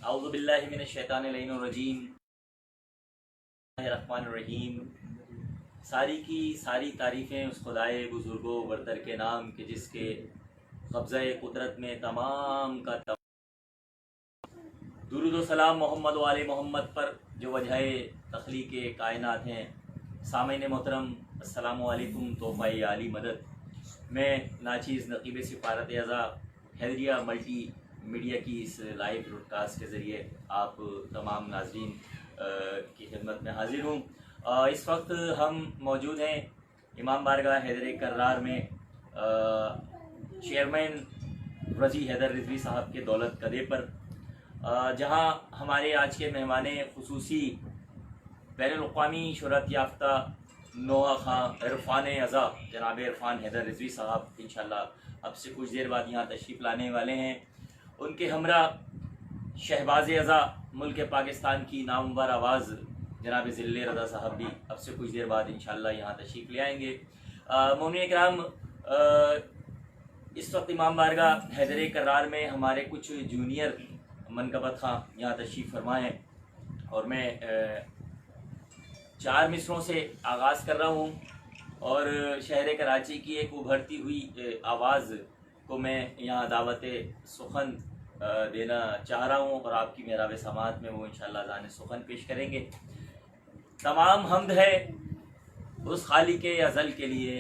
औज़ुबिल्लाहि मिनश्शैतानिर्रजीम रहमानिर्रहीम। सारी की सारी तारीफ़ें उस खुदाए बुज़ुर्गो बरतर के नाम के जिसके कब्ज़े कुदरत में तमाम का दुरूद व सलाम मोहम्मद व आले मोहम्मद पर जो वजह तख्लीक़ कायनात हैं। सामईन मोहतरम अस्सलामु अलैकुम। तोहफ़ा आली मदद। मैं नाचीज़ नक़ीब सिफ़ारत अज़ा हैदरिया मल्टी मीडिया की इस लाइव ब्रॉडकास्ट के ज़रिए आप तमाम नाज़रीन की खिदमत में हाज़िर हूँ। इस वक्त हम मौजूद हैं इमाम बारगाह हैदर कर्रार में चेयरमैन रज़ी हैदर रिज़वी साहब के दौलत कदे पर, जहाँ हमारे आज के मेहमान ख़ुसूसी बैनुल-अक़वामी शोहरत याफ्ता नोहा खां इरफ़ान अज़ा जनाब इरफ़ान हैदर रिज़वी साहब इंशाअल्लाह अब से कुछ देर बाद यहाँ तशरीफ़ लाने वाले हैं। उनके हमरा शहबाज अज़ा मुल्क पाकिस्तान की नामवर आवाज़ जनाब ज़िल्ले रज़ा साहब भी अब से कुछ देर बाद इंशाअल्लाह यहाँ तशरीफ़ ले आएंगे। मोमिन इकराम, इस वक्त इमाम बारगाह हैदर कर्रार में हमारे कुछ जूनियर मनकबत खां यहाँ तशरीफ़ फरमाए हैं और मैं 4 मिसरों से आगाज़ कर रहा हूँ और शहर कराची की एक उभरती हुई आवाज़ को मैं यहाँ दावत सुखन देना चाह रहा हूँ और आपकी मेहराब समात में वो इंशाअल्लाह ज़ान सुखन पेश करेंगे। तमाम हम्द है उस खालिके अज़ल के लिए,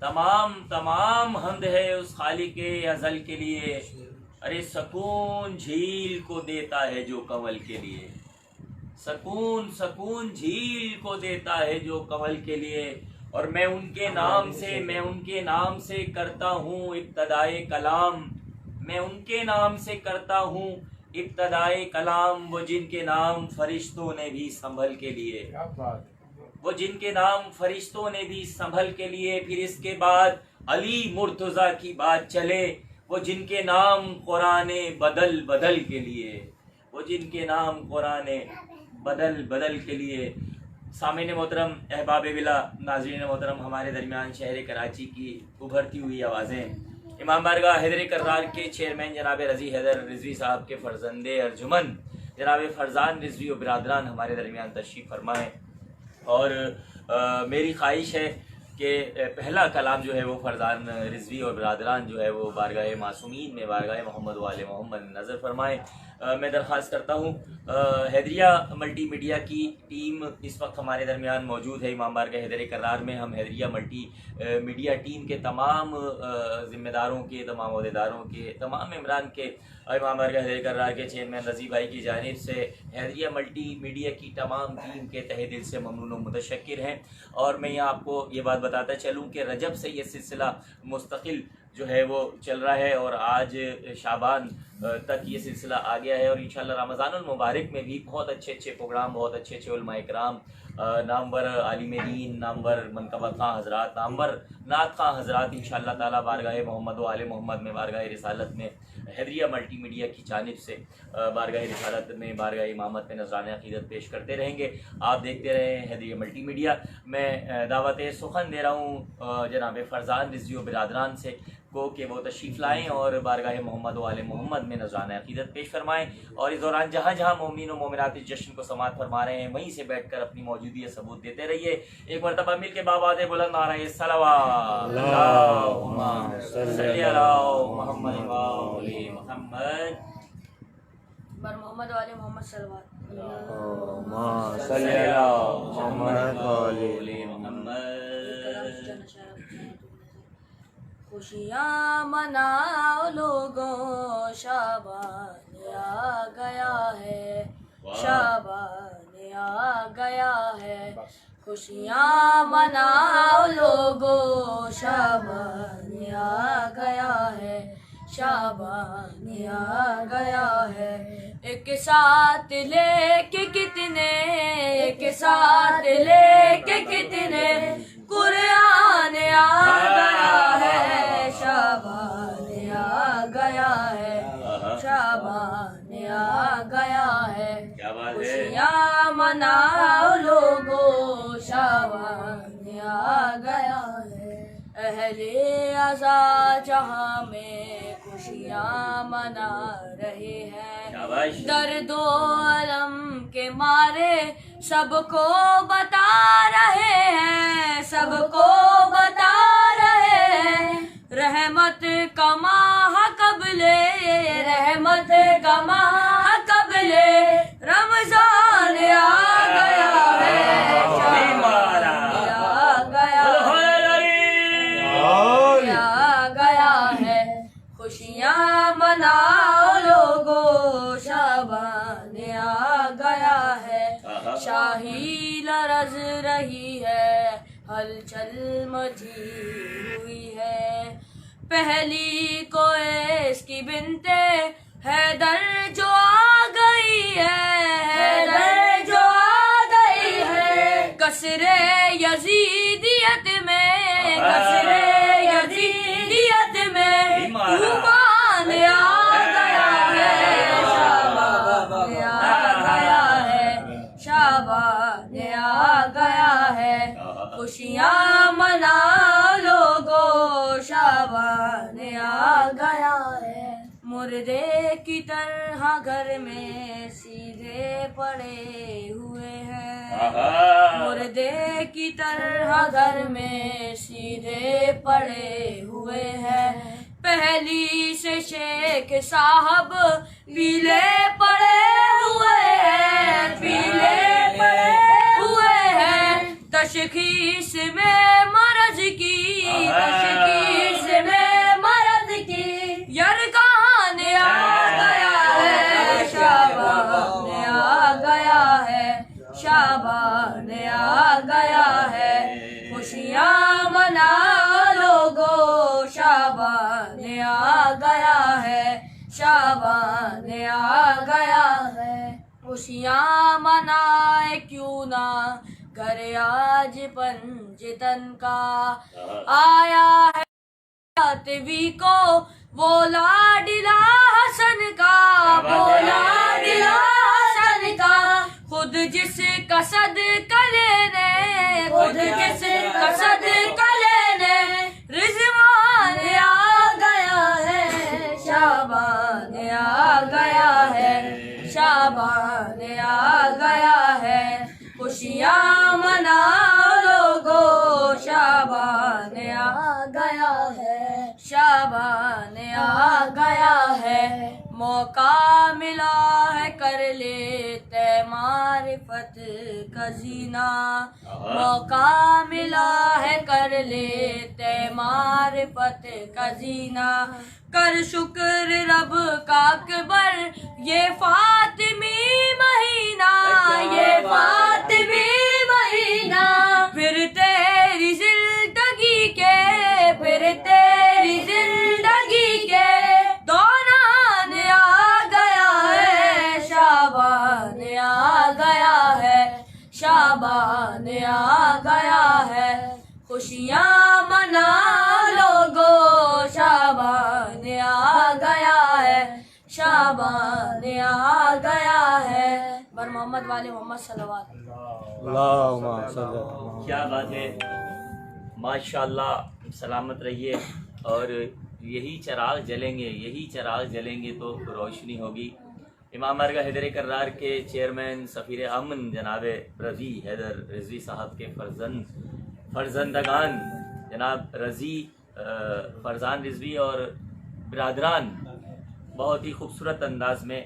तमाम हम्द है उस खालिके अज़ल के लिए। अरे सकून झील को देता है जो कंवल के लिए, सकून झील को देता है जो कंवल के लिए। और मैं उनके नाम से करता हूँ इब्तदाए कलाम, मैं उनके नाम से करता हूँ इब्तदाए कलाम। वो जिनके नाम फरिश्तों ने भी संभल के लिए, वो जिनके नाम फरिश्तों ने भी संभल के लिए। फिर इसके बाद अली मुर्तज़ा की बात चले, वो जिनके नाम कुराने बदल बदल के लिए, वो जिनके नाम कुराने बदल बदल के लिए। सामईन मोहतरम, अहबाब बिला, नाज़रीन मोहतरम, हमारे दरमियान शहर कराची की उभरती हुई आवाज़ें इमाम बारगाह हैदर कर्रार के चेयरमैन जनाब रज़ी हैदर रिज़वी साहब के फ़र्जंदे अर्जुमन जनाब फ़रज़ान रिज़वी और बिरादरान हमारे दरमियान तशरीफ़ फरमाएँ। और मेरी ख्वाहिश है कि पहला कलाम जो है वो फ़रज़ान रिज़वी और बिरादरान जो है वो बारगाह मासूमीन में बारगाह मोहम्मद वाले मोहम्मद नज़र फरमाएँ। मैं दरख्वास्त करता हूँ हैदरिया मल्टी मीडिया की टीम इस वक्त हमारे दरमियान मौजूद है। इमाम बारगाह हैदर कर्रार में हम हैदरिया मल्टी मीडिया टीम के तमाम ज़िम्मेदारों के, तमाम अहदेदारों के, तमाम मेम्बरान के, इमाम बारगाह हैदर कर्रार के चेयरमैन रज़ी भाई की जानिब से हैदरिया मल्टी मीडिया की तमाम टीम के तहे दिल से ममनून व मुतशक्किर हैं। और मैं यहाँ आपको ये बात बताता चलूँ कि रजब से ये सिलसिला मुस्तकिल जो है वो चल रहा है और आज शाबान तक ये सिलसिला आ गया है। और इंशाअल्लाह रमज़ानुल मुबारक में भी बहुत अच्छे अच्छे प्रोग्राम, बहुत अच्छे अच्छे उलमाए किराम, नामवर आलिम दीन, नामवर मनकबत खां हज़रात, नामवर नात खां हज़रात इंशाअल्लाह ताला बारगाह मोहम्मद व आले मोहम्मद में बारगाह रिसालत में हैदरिया मल्टी मीडिया की जानिब से बारगाह रिसालत में बारगाह इमामत में नज़राने अक़ीदत पेश करते रहेंगे। आप देखते रहें हैदरिया मल्टी मीडिया। मैं दावत सुखन दे रहा हूँ जनाब फ़रज़ान रिज़वी और बिरादरान से को कि वो तशरीफ़ लाएँ और बारगाह मोहम्मद वाले मोहम्मद में नज़राना अक़ीदत पेश फरमाएँ। और इस दौरान जहाँ जहाँ मोमिन व मोमिनात इस जश्न को समात फरमा रहे हैं वहीं से बैठ कर अपनी मौजूदगी सबूत देते रहिए। एक मरतबा मिल के बाबाद बुलंद नारे सलावत अल्लाहुम्मा सल्ली अला मुहम्मद व आले मुहम्मद बर मोहम्मद वाले मोहम्मद सल्लल्लाहु अलैहि वसल्लम। खुशियाँ मनाओ लोगों, शाबान आ गया है, शाबान आ गया है। खुशियाँ मनाओ लोगों, शाबान आ गया है, शाबान आ गया है। एक साथ लेके कितने, एक साथ लेके कितने कुरान आ गया है, शाबान आ गया है, शाबान आ गया है। खुशियाँ मनाओ लोगों, शाबान आ गया है। अहले अज़ा जहाँ में खुशियाँ मना रहे हैं, शाबाश। दर्दो अलम के मारे सबको बता रहे हैं, सबको बता रहे हैं। रहमत कमा कबले, रहमत कमा कबले, रमजान आ गया है, शाबान आ गया आ गया है। खुशियाँ मनाओ लोगो, शाबान आ गया है। शाही लरज रही है, हलचल मची हुई है। पहली को इसकी बिनते हैदर जो आ गई है, हैदर जो आ गई है। कसरे यजीदियत में, कसरे यजीदियत में तूफान आ गया है, शाबान आ गया है, शाबान आ गया है। खुशियाँ मना लोगो, शाबान आ गया है। मुर्दे की तरह घर में सीधे पड़े हुए हैं, मुर्दे की तरह घर में सीधे पड़े हुए हैं। पहली से शेख साहब पीले पड़े हुए हैं, पीले पड़े हुए हैं। तशखीस में मरज की, तशखीस में मरज की, यरकान आ गया है, शाबान आ गया है, शाबान आ गया है। खुशियाँ मना लोगो, शाबान आ गया है, शाबान आ गया है। खुशियाँ मनाए क्यों ना घर आज पंजतन का आया है। सातवीं को वो लाडिला हसन का, वो लाडिला हसन का। खुद जिस कसद कले ने, खुद जिस कसद कले ने, रिजवान आ गया है, शाबान आ गया है, शाबान आ गया है। खुशियाँ मना लोगो, शाबान आ गया है, शाबान आ गया है। मौका मिला है कर लेते मारिफत का जीना, मौका मिला है कर लेते मारिफत का जीना। कर शुक्र रब का अकबर ये फातिमी महीना, ये फातिमी महीना। फिर तेरी जिंदगी के, फिर तेरी जिंदगी के दौरान आ गया है, शाबान आ गया है, शाबान आ गया है। खुशियाँ मना लोगो, शाबान आ गया है, शाबान आ गया है। बर मोहम्मद वाले मोहम्मद सल्लल्लाहु क्या बात है, माशाल्लाह। सलामत रहिए। और यही चिराग जलेंगे, यही चिराग जलेंगे तो रोशनी होगी। इमाम बारगाह हैदर कर्रार के चेयरमैन सफ़ीर अमन जनाब रज़ी हैदर रिजवी साहब के फर्जंदगान जनाब रज़ी फरजान रिजवी और बिरादरान बहुत ही खूबसूरत अंदाज में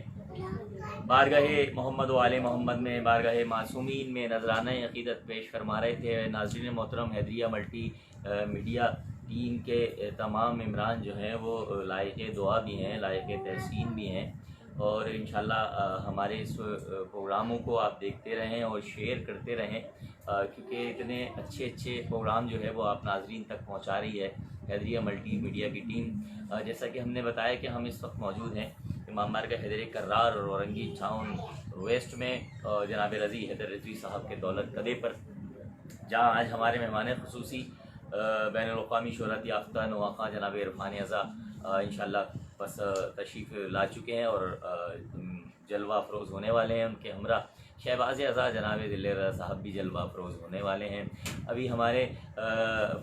बारगाह मोहम्मद वाले मोहम्मद में, बारगाह मासूमीन में नजराना अक़ीदत पेश फरमा रहे थे। नाज़रीन मोहतरम, हैदरिया मल्टी मीडिया टीम के तमाम इमरान जो हैं वो लायक दुआ भी हैं, लायक तहसीन भी हैं। और इंशाल्लाह हमारे इस प्रोग्रामों को आप देखते रहें और शेयर करते रहें, क्योंकि इतने अच्छे अच्छे प्रोग्राम जो है वो आप नाजरीन तक पहुंचा रही है हैदरिया मल्टी मीडिया की टीम। जैसा कि हमने बताया कि हम इस वक्त मौजूद हैं इमाम बारगाह हैदर कर्रार और औरंगी टाउन वेस्ट में जनाब रज़ी हैदर रिजवी साहब के दौलत कदे पर, जहाँ आज हमारे मेहमान ख़ुसूसी बैनुल-अक़वामी शोहरत याफ्ता नवाखा जनाब इरफान अज़ा इंशाल्लाह बस तशरीफ़ ला चुके हैं और जलवा अफरोज़ होने वाले हैं। उनके हमरा शहबाज़ अज़ा जनाब दिल साहब भी जलवा अफरोज़ होने वाले हैं। अभी हमारे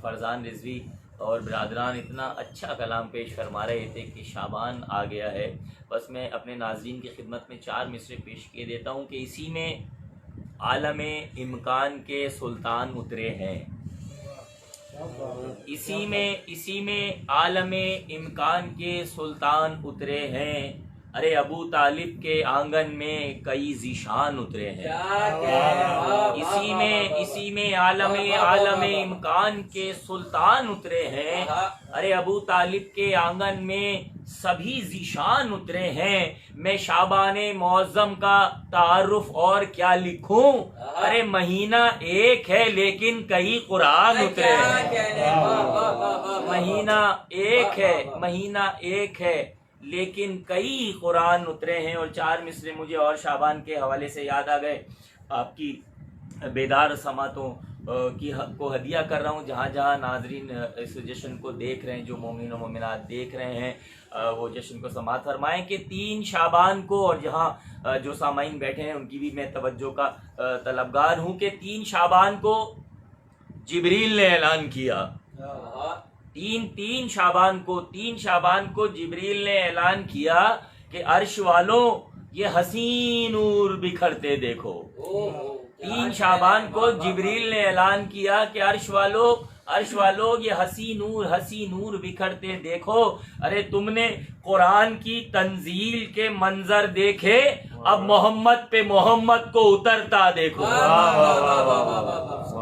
फरजान रिजवी और बिरादरान इतना अच्छा कलाम पेश फरमा रहे थे कि शाबान आ गया है। बस मैं अपने नाज़रीन की खिदमत में 4 मिसरे पेश किए देता हूँ कि इसी में आलम इम्कान के सुल्तान उतरे हैं, इसी में आलम इम्कान के सुल्तान उतरे हैं। अरे अबू तालिब के आंगन में कई ज़ीशान उतरे हैं। इसी में आलम इम्कान के सुल्तान उतरे हैं। अरे अबू तालिब के आंगन में सभी ज़ीशान उतरे हैं। मैं शाबाने मौज़म का तारुफ और क्या लिखूं। अरे महीना एक है लेकिन कई कुरान उतरे हैं। महीना एक है लेकिन कई कुरान उतरे हैं। और 4 मिसरे मुझे और शाबान के हवाले से याद आ गए। आपकी बेदार समातों को हदिया कर रहा हूँ। जहाँ जहाँ नाजरीन इस जश्न को देख रहे हैं, जो मोमिन और मोमिनात देख रहे हैं, वो जश्न को समात फरमाएं कि 3 शाबान को, और जहाँ जो सामाइन बैठे हैं उनकी भी मैं तवज्जो का तलबगार हूँ कि 3 शाबान को जिब्रील ने ऐलान किया। 3 शाबान को जिब्रील ने ऐलान किया कि अर्श वालों ये हसीन नूर बिखरते देखो। 3 शाबान को जिब्रील ने ऐलान किया कि अर्श वालों ये हसी नूर बिखरते देखो। अरे तुमने कुरान की तंजील के मंजर देखे, अब मोहम्मद पे मोहम्मद को उतरता देखो।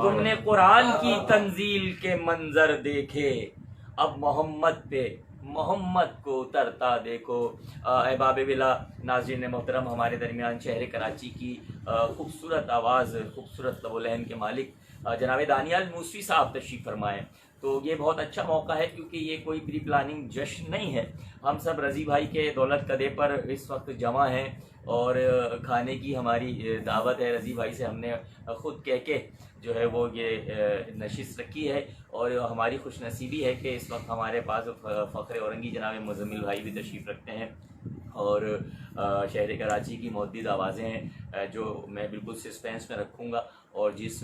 तुमने कुरान की तंजील के मंजर देखे, अब मोहम्मद पे मोहम्मद को उतरता देखो। अहबाब बिला नाज़रीन मोहतरम, हमारे दरमियान शहर कराची की खूबसूरत आवाज़, खूबसूरत लबोलहन के मालिक जनाब दानियाल मूसवी साहब तशरीफ़ फरमाएँ। तो ये बहुत अच्छा मौका है क्योंकि ये कोई प्री प्लानिंग जश्न नहीं है। हम सब रज़ी भाई के दौलत कदे पर इस वक्त जमा हैं और खाने की हमारी दावत है। रज़ी भाई से हमने ख़ुद कह के जो है वो ये नशिस्त रखी है। और हमारी खुशनसीबी है कि इस वक्त हमारे पास फ़ख्र औरंगी जनाब मुज़म्मिल भाई भी तशरीफ़ रखते हैं। और शहर कराची की मुअद्दिद आवाज़ें हैं जो मैं बिल्कुल सस्पेंस में रखूँगा, और जिस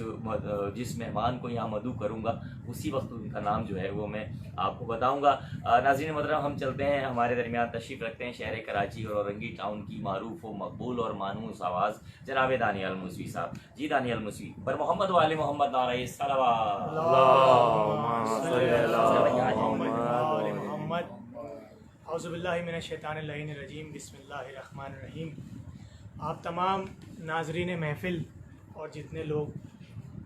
मेहमान को यहाँ मदू करूँगा उसी वक्त उनका नाम जो है वो मैं आपको बताऊँगा। नाज़रीन मोहतरम, हम चलते हैं, हमारे दरमियान तशरीफ़ रखते हैं शहर कराची और औरंगी टाउन की मारूफ व मकबूल और मानूस आवाज़ जनाब दानियाल मूसवी साहब। जी दानियाल मूसवी, बर मोहम्मद वाले मोहम्मद नारे सलावत। औज़ुबिल्लाहिमिनश्शैतानिर्रजीम, बिस्मिल्लाहिर्रहमानिर्रहीम। आप तमाम नाज़रीन महफ़िल और जितने लोग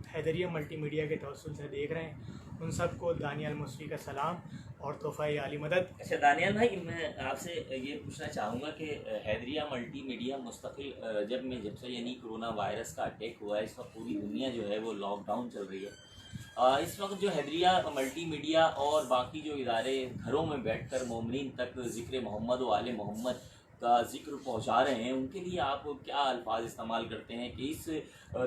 हैदरिया मल्टीमीडिया के तवस्सुल से देख रहे हैं, उन सबको दानियाल मूसवी का सलाम और तोहफ़ा आली मदद। अच्छा दानियाल भाई, मैं आपसे ये पूछना चाहूँगा कि हैदरिया मल्टीमीडिया मुस्तकिल जब से यानी कोरोना वायरस का अटैक हुआ है, इस वक्त पूरी दुनिया जो है वो लॉकडाउन चल रही है। इस वक्त जो हैदरिया मल्टीमीडिया और बाकी जो इदारे घरों में बैठकर मोमिनीन तक ज़िक्र मोहम्मद व आले मोहम्मद का ज़िक्र पहुंचा रहे हैं, उनके लिए आप क्या अल्फाज इस्तेमाल करते हैं कि इस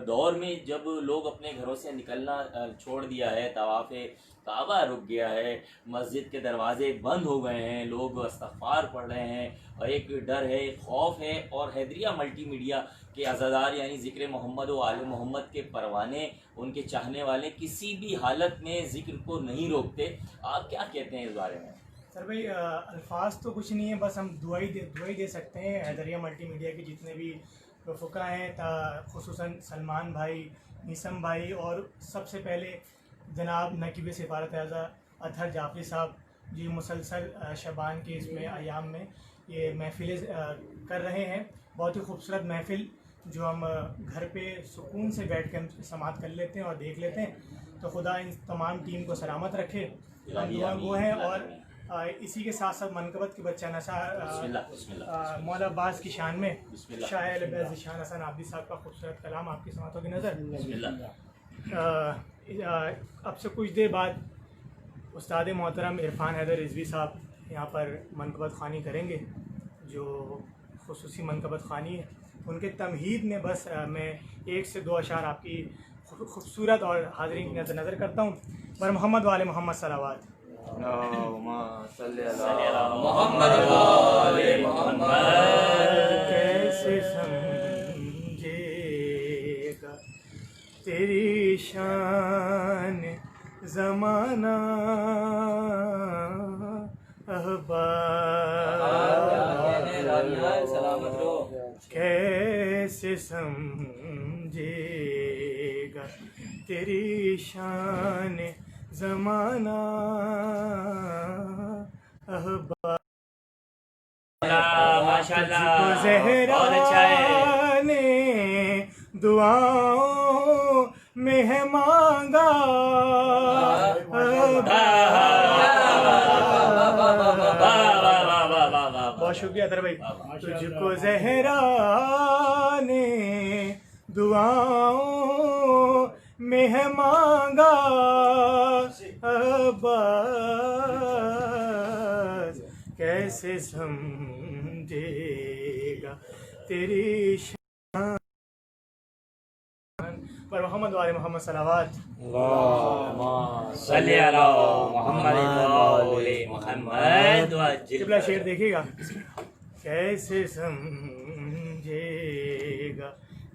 दौर में जब लोग अपने घरों से निकलना छोड़ दिया है, तवाफ़े काबा रुक गया है, मस्जिद के दरवाजे बंद हो गए हैं, लोग इस्तग़फ़ार पढ़ रहे हैं और एक डर है, खौफ है, और हैदरिया मल्टीमीडिया के अज़ादार यानी ज़िक्र मोहम्मद व आले मोहम्मद के परवाने, उनके चाहने वाले किसी भी हालत में ज़िक्र को नहीं रोकते, आप क्या कहते हैं इस बारे में? सर भाई, अल्फाज तो कुछ नहीं है, बस हम दुआ ही दे सकते हैं। हैदरिया मल्टीमीडिया के जितने भी रफ़ुका हैं, ख़ुसूसन सलमान भाई, निसम भाई, और सबसे पहले जनाब नकीब सफ़ारत आज़ा अतहर जाफ़री साहब, जी मुसलसल शबान के इसमें अयाम में ये महफ़िलें कर रहे हैं। बहुत ही खूबसूरत महफ़िल जो हम घर पे सुकून से बैठ के हम समात कर लेते हैं और देख लेते हैं। तो खुदा इन तमाम टीम को सलामत रखे, हम दुआ गो हैं। और इसी के साथ साथ मनकबत के बच्चा नशा मौला अब्बास की शान में शायर ज़िशान हसन आबिदी साहब का खूबसूरत कलाम आपकी समातों की नज़र। अब से कुछ देर बाद उस्ताद मोहतरम इरफान हैदर रिजवी साहब यहाँ पर मनकबत ख़वानी करेंगे, जो खुसूसी मनकबत ख़वानी है। उनके तमहीद में बस मैं 1 से 2 अशार आपकी खूबसूरत और हाज़रीन की नज़र करता हूँ। बर मोहम्मद वाले मोहम्मद सलावत। कैसे समझेगा तेरी शान ज़माना, सलामत रहो। कैसे समझेगा तेरी शान ज़माना, अहबा माशाल्लाह, तुझको ज़हरा बहुत अच्छा है। ने दुआओं में है मांगा, बहुत शुक्रिया अतर भाई। तुझको ज़हरा ने दुआओं में है मांगा, अब्बास कैसे समझेगा तेरी शान पर मोहम्मद वाले मोहम्मद सलावत। सल्ली अला मोहम्मद जिबला शेर देखिएगा। कैसे समझेगा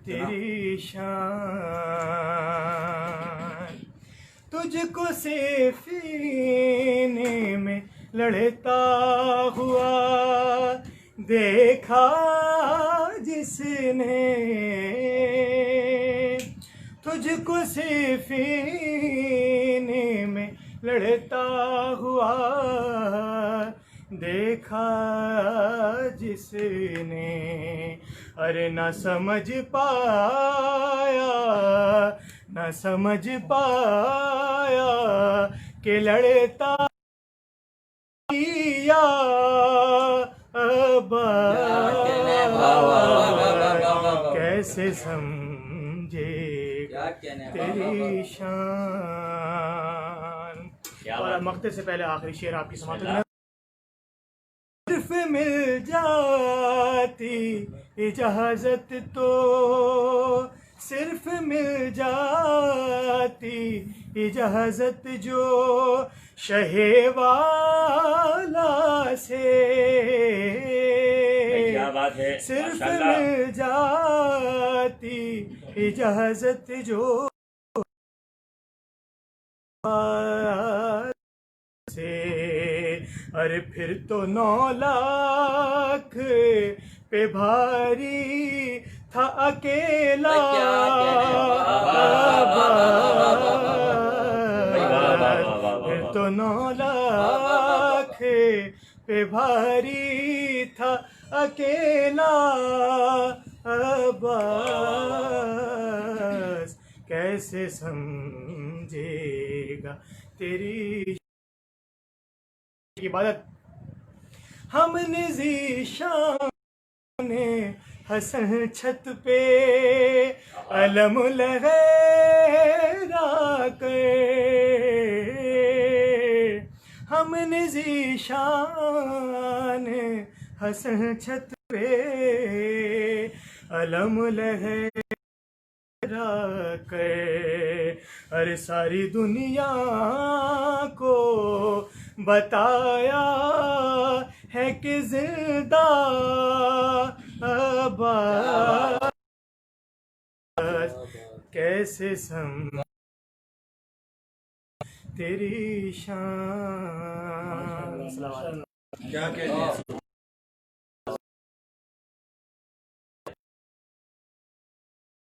तेरी शान, तुझको सीने में लड़ता हुआ देखा जिसने, तुझको सीने में लड़ता हुआ देखा जिसने, अरे न समझ पाया न समझ पाया कि लड़ता या कैसे समझेगा तेरी शान। और मक्ते से पहले आखिरी शेर आपकी समाप्त करना। सिर्फ मिल जाती इजाजत तो, सिर्फ मिल जाती इजाजत जो शहेवाला से, क्या बात है, सिर्फ मिल जाती इजाजत जो से, अरे फिर तो 9 लाख पे भारी था अकेला, फिर तो 9 लाख पे भारी था अकेला, अब्बास कैसे समझेगा तेरी इबादत। हमने ज़ीशान हसन छत पे अलम लहरा कर, हमने ज़ीशान हसन छत पे अलम लहरा कर, अरे सारी दुनिया को बताया है कि जिंदा अब्बास कैसे सम तेरी शान। क्या कहते हैं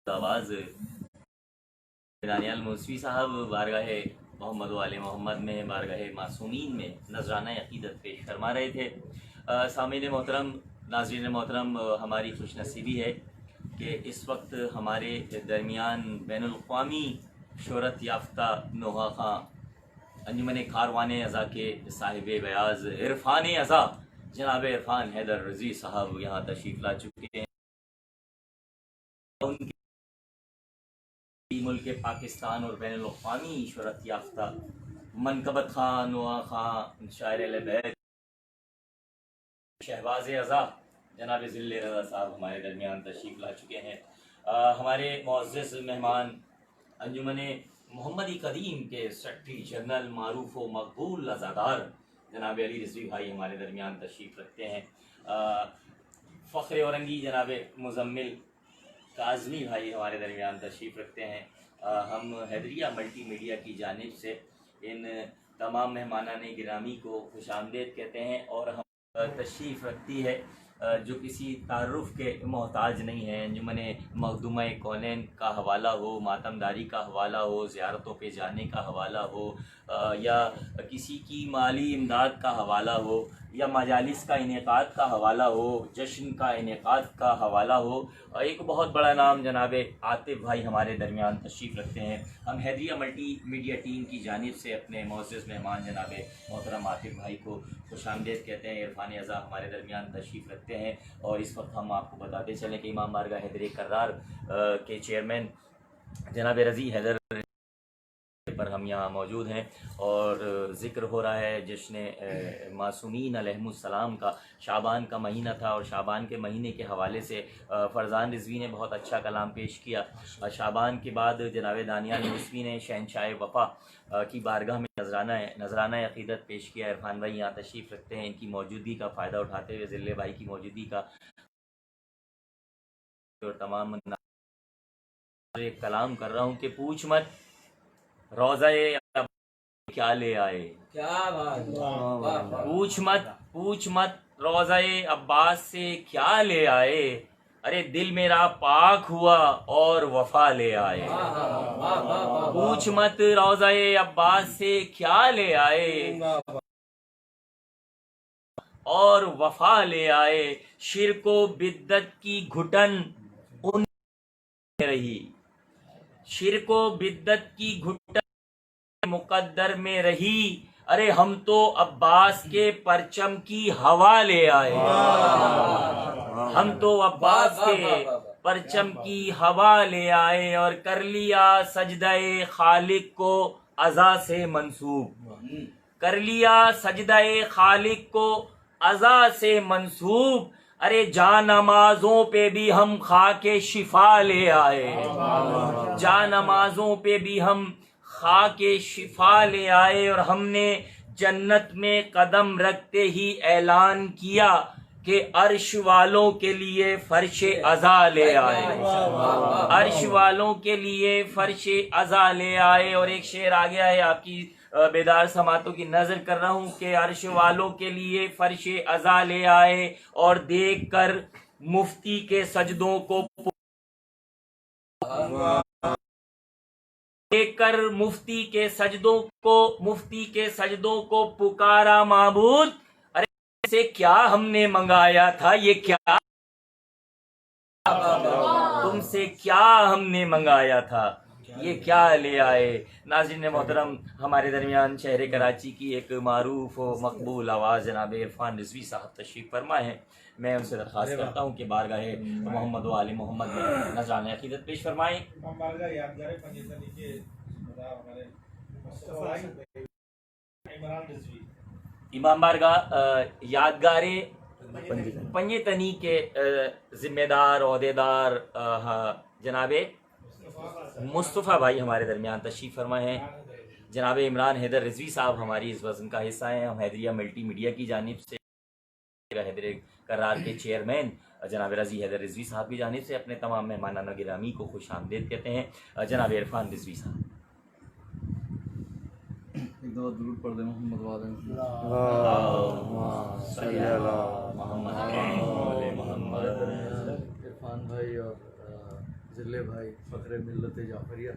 आवाज़ दानियाल मौसवी साहब बारगाह मोहम्मद वाले मोहम्मद में बारगाह मासूमीन में नजराना अक़ीदत पेश फरमा रहे थे। सामीन मोहतरम, नाज़रीन मोहतरम, हमारी खुशनसीबी है कि इस वक्त हमारे दरमियान बैनुल-अक़वामी शोहरत याफ्ता नोहा खां अंजुमन कारवान अज़ा के साहिब बयाज़ इरफ़ान अज़ा जनाब इरफ़ान हैदर रज़ी साहब यहाँ तशरीफ़ ला चुके हैं। उनके मुल्क पाकिस्तान और बैनुल-अक़वामी शोहरत याफ्ता मनकबत खान, नोहा खां, शायर अहले-बैत, शहबाज अज़ा जनाब ज़िल्ले रज़ा साहब हमारे दरमियान तशरीफ़ ला चुके हैं। हमारे मुअज़्ज़ज़ मेहमान अंजुमन मोहम्मदी कदीम के सेक्रेटरी जनरल मारूफ व मकबूल अज़ादार जनाब अली रिज़वी भाई हमारे दरमियान तशरीफ़ रखते हैं। फ़ख्र औरंगी जनाब मुज़म्मिल काज़मी भाई हमारे दरमियान तशरीफ़ रखते हैं। हम हैदरिया मल्टीमीडिया की जानिब से इन तमाम मेहमानान गिरामी को खुशामदीद कहते हैं और हम तशरीफ़ रखती है जो किसी तारुफ के मोहताज नहीं हैं, अंजुमन मखदूम कौनैन का हवाला हो, मातमदारी का हवाला हो, ज़ियारतों पे जाने का हवाला हो, या किसी की माली इमदाद का हवाला हो, या मजालिस का इनेकाद का हवाला हो, जश्न का इनेकाद का हवाला हो। एक बहुत बड़ा नाम जनाब आतिफ़ भाई हमारे दरमियान तशरीफ़ रखते हैं। हम हैदरिया मल्टी मीडिया टीम की जानिब से अपने मोअज़्ज़ज़ मेहमान जनाब मोहतरम आतिफ़ भाई को खुशामदीद कहते हैं। इरफ़ान अज़ा हमारे दरमियान तशरीफ़ रखते हैं और इस वक्त हम आपको बताते चलें कि इमाम बारगाह हैदर कर्रार के चेयरमैन जनाब रज़ी हैदर पर हम यहाँ मौजूद हैं और ज़िक्र हो रहा है जश्न मासूमीन अलैहिमुस्सलाम का। शाबान का महीना था और शाबान के महीने के हवाले से फ़रज़ान रिज़वी ने बहुत अच्छा कलाम पेश किया। शाबान के बाद जनाब दानियाल यूसुफ़ी ने शहंशाह वफ़ा की बारगाह में नजराना अक़ीदत पेश किया। इरफ़ान भाई यहाँ तशरीफ़ रखते हैं, इनकी मौजूदगी का फ़ायदा उठाते हुए ज़िले भाई की मौजूदगी का और तमाम एक कलाम कर रहा हूँ कि पूछ मत रोज़ा क्या ले आए, क्या बात, पूछ मत रोज़ाए अब्बास से क्या ले आए, अरे दिल मेरा पाक हुआ और वफा ले आए। पूछ मत रोज़ाए अब्बास से क्या ले आए और वफा ले आए, शिरको बिद्दत की घुटन उन रही, शिरको बिद्दत की घुटन मुकद्दर में रही, अरे हम तो अब्बास के परचम की हवा ले आए, हम तो अब्बास के परचम की हवा ले आए और कर लिया सजदाए खालिक को अज़ा से मंसूब, कर लिया सजदाए खालिक को अज़ा से मंसूब, अरे जा नमाजों पे भी हम खाके शिफा ले आए, जा नमाजों पे भी हम खाके शिफा ले आए और हमने जन्नत में कदम रखते ही ऐलान किया कि अर्श वालों के लिए फर्शे अज़ा ले आए, अर्श वालों के लिए फर्शे अज़ा ले आए। और एक शेर आ गया है, आपकी बेदार समातों की नजर कर रहा हूँ कि अर्श वालों के लिए फर्शे अज़ा ले आए और देख कर मुफ्ती के सजदों को, देखकर मुफ्ती के सजदों को पुकारा माबूद, अरे से क्या हमने मंगाया था, ये क्या तुमसे क्या हमने मंगाया था, ये क्या ले आए। नाज़रीन मोहतरम, हमारे दरमियान शहर कराची की एक मारूफ व मकबूल आवाज़ जनाब इरफान रिज़वी साहब तशरीफ़ फरमा है। मैं उनसे दरख्वास्त करता हूँ कि बारगाह मोहम्मद व आले मोहम्मद में नज़राना अक़ीदत पेश फरमाएँ। इमाम बारगाह यादगारे पंजतनी के ज़िम्मेदार ओहदेदार जनाबे मुस्तफ़ा भाई हमारे दरमियान तशरीफ़ फरमा है। जनाब इमरान हैदर रिज़वी साहब हमारी इस वज़न का हिस्सा हैं। हम हैदरिया मल्टी मीडिया की जानिब से हैदर कर्रार के चेयरमैन जनाब रज़ी हैदर रिज़वी साहब की जानिब से अपने तमाम मेहमानान गिरामी को खुश आमदीद कहते हैं। जनाब इरफान रिज़वी साहब एक दफ़ा दुरूद पढ़ दे मोहम्मद वाले इरफान भाई और ज़िले भाई फ़ख्र मिल्लत जाफरिया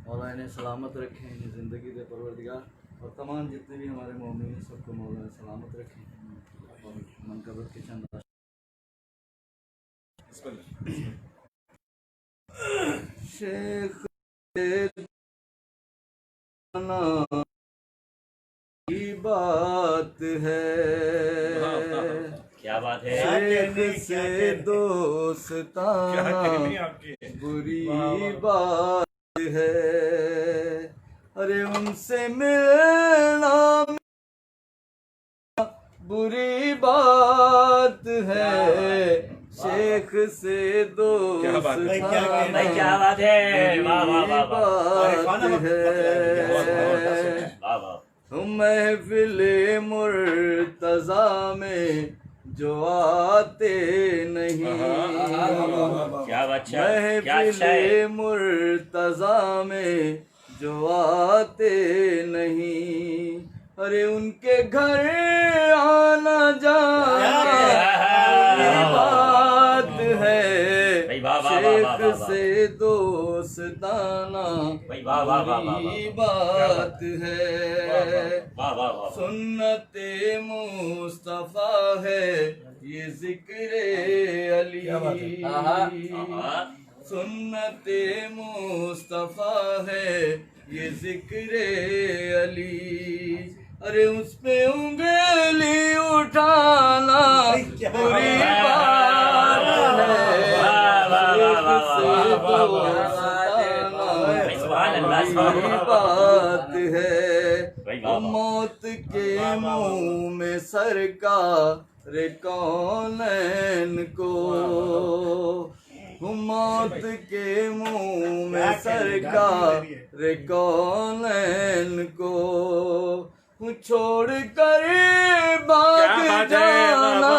मौला इन्हें सलामत रखें, इन्हें ज़िंदगी दे परवरदिगार, और तमाम जितने भी हमारे मोमिन हैं सबको मौला सलामत रखें और मनकबत के चंद शेख की बात है, क्या बात है, शेख से दोस्ताना बुरी बात है, अरे उनसे मिलना बुरी बात है, शेख से दोस्ताना क्या बात है, वाह वाह वाह बात है। महफिले मुर्तज़ा में जो आते नहीं, क्या बात है, महफिले मुर्तज़ा में जो आते नहीं, अरे उनके घर आना जाना शेख से दोस्ताना भाई वाह वाह वाह वाह बुरी बात है। वाह वाह वाह। सुन्नते मुस्तफा है ये जिक्र अली। आहा। सुन्नते मुस्तफा है ये जिक्र अली। अरे उस पे उंगली उठाना बुरी बात है। मौत के मुंह में सरकार कौनैन को, मौत के मुंह में सरकार कौनैन को छोड़ कर भाग जाना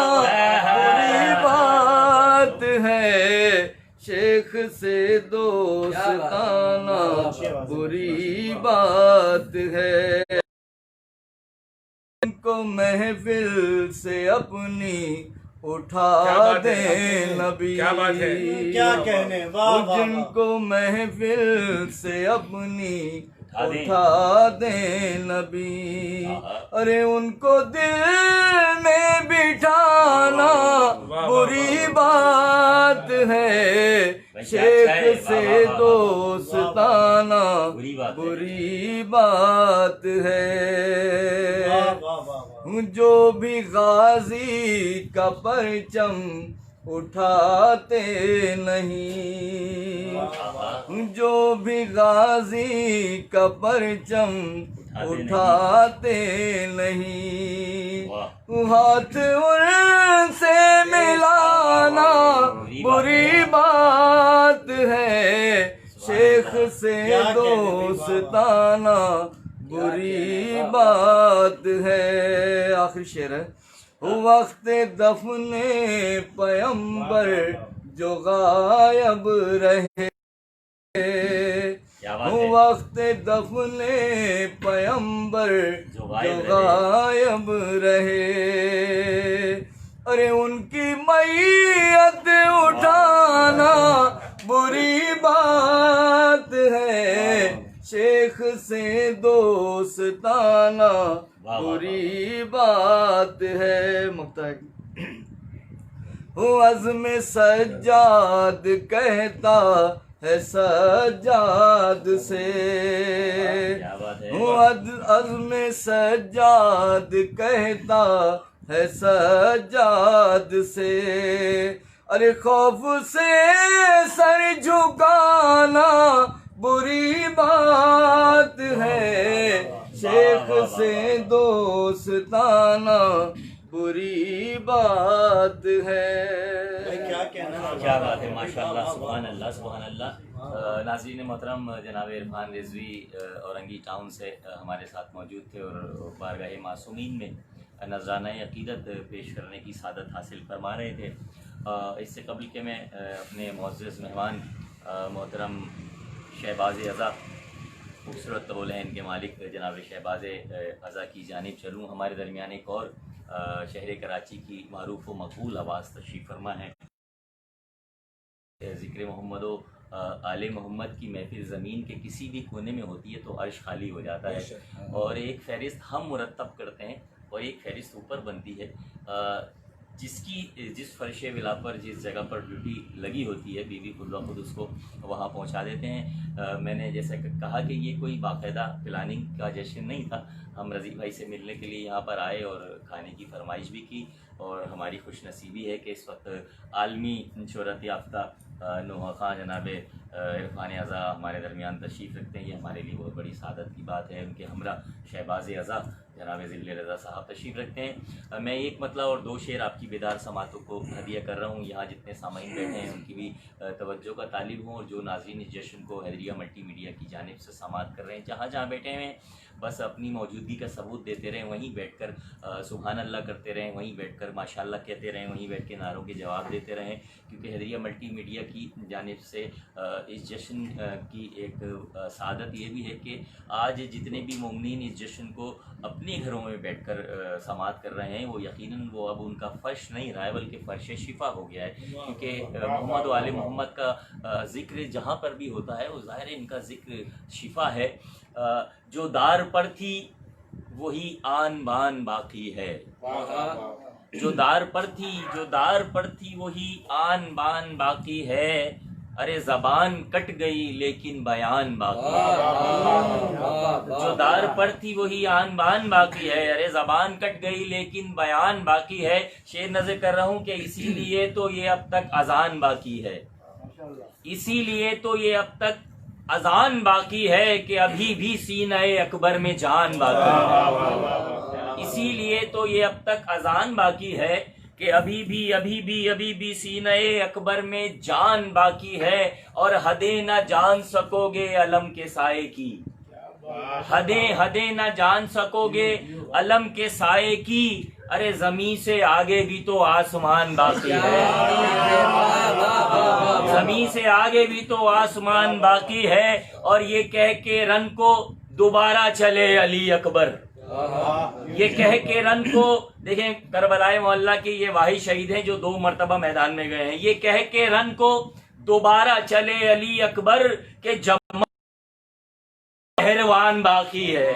बुरी बात है। शेख से दोस्ताना बुरी बात है। उनको महफिल से अपनी उठा दे नबी। क्या बात है, क्या कहने, वाह वाह। जिनको महफिल से अपनी उठा दे नबी। अरे उनको दिल में बिठाना बुरी बात है। शेख से दोस्ताना बुरी बात है। जो भी गाजी का परचम उठाते नहीं, जो भी गाजी का परचम उठाते नहीं, हाथ उनसे मिलाना बुरी बात है। शेख से दोस्ताना बुरी बात है। आखिरी शेर है। वक्त दफने पैगंबर जो गायब रहे, वक्त दफने पैगंबर जो गायब रहे। अरे उनकी मैयत उठाना बुरी बात है। शेख से दोस्ताना बुरी बात है। मुक्ता अज़्म सज्जाद कहता है सज्जाद से, अज़्म सज्जाद कहता है सज्जाद से। अरे खौफ से सर झुकाना बुरी बात है। शेख से दोस्ताना बुरी बात है। क्या कहना, क्या बात है, माशाल्लाह, सुभान अल्लाह, सुभान अल्लाह। नाज़रीन मोहतरम, जनाब इरफान रिजवी औरंगी टाउन से हमारे साथ मौजूद थे और बारगाह मासूमीन में नजराना अक़ीदत पेश करने की सादत हासिल फरमा रहे थे। इससे कबल के मैं अपने मुअज़्ज़ज़ मेहमान मोहतरम शहबाज़ अज़ा, खूबसूरत तौलैन के मालिक जनाब शहबाज़ अज़ा की जानिब चलूँ। हमारे दरमियान एक और शहर कराची की मारूफ व मकबूल आवाज़ तशरीफ़ फरमा है। ज़िक्र मोहम्मद आले मोहम्मद की महफिल ज़मीन के किसी भी कोने में होती है तो अर्श खाली हो जाता है और एक फ़हरिस्त हम मुरतब करते हैं और एक फ़हरिस्त ऊपर बनती है। जिस फ़र्श विला पर जिस जगह पर ड्यूटी लगी होती है बीवी खुद ब खुद उसको वहाँ पहुँचा देते हैं। मैंने जैसे कहा कि ये कोई बाकायदा प्लानिंग का जश्न नहीं था। हम रज़ी भाई से मिलने के लिए यहाँ पर आए और खाने की फरमाइश भी की और हमारी खुशनसीबी है कि इस वक्त आलमी शोहरत याफ्ता नूहा खां जनाब इरफान अज़ा हमारे दरमियान तशरीफ़ रखते हैं। ये हमारे लिए बहुत बड़ी सादत की बात है। उनके हमरा शहबाज़ अज़ा जनाब ज़िल्ले रज़ा साहब तशरीफ़ रखते हैं। मैं एक मतला और दो शेर आपकी बेदार समातों को हदिया कर रहा हूँ। यहाँ जितने सामाईन बैठे हैं उनकी भी तवज्जो का तालिब हूँ और जो नाज़रीन इस जश्न को हैदरिया मल्टी मीडिया की जानिब से समात कर रहे हैं, जहाँ जहाँ बैठे हुए हैं बस अपनी मौजूदगी का सबूत देते रहें, वहीं बैठकर सुभान अल्लाह करते रहें, वहीं बैठकर माशाअल्लाह कहते रहें, वहीं बैठ के नारों के जवाब देते रहें, क्योंकि हैदरिया मल्टी मीडिया की जानिब से इस जश्न की एक सादत ये भी है कि आज जितने भी मोमिनीन इस जश्न को अपने घरों में बैठकर समात कर रहे हैं, वो यकीनन वो अब उनका फ़र्श नहीं रहा है बल्कि फ़र्श शिफा हो गया है, क्योंकि मोहम्मद वाले मोहम्मद का ज़िक्र जहाँ पर भी होता है वो ज़ाहिर है इनका ज़िक्र शिफा है। जो दार पर थी वही आन बान बाकी है, जो दार पर थी वही आन बान बाकी है, अरे ज़बान कट गई लेकिन बयान बाकी है। जो दार पर थी वही आन बान बाकी है, अरे ज़बान कट गई लेकिन बयान बाकी है। शेर नज़र कर रहा हूँ कि इसीलिए तो ये अब तक अजान बाकी है, इसीलिए तो ये अब तक अजान बाकी है कि अभी भी सीने अकबर में जान बाकी है। इसीलिए तो ये अब तक अजान बाकी है कि अभी भी सीने अकबर में जान बाकी है। और हदें न जान सकोगे अलम के साए की, हदें न जान सकोगे अलम के साए की, अरे जमीन से आगे भी तो आसमान बाकी है, जमीन से आगे भी तो आसमान बाकी है। और ये कह के रन को दोबारा चले अली अकबर, ये कह के रन को, देखें करबलाए मोहल्ला के ये वाहिद शहीद हैं जो 2 मरतबा मैदान में गए हैं, ये कह के रन को दोबारा चले अली अकबर के जमल मेहरबान बाकी है,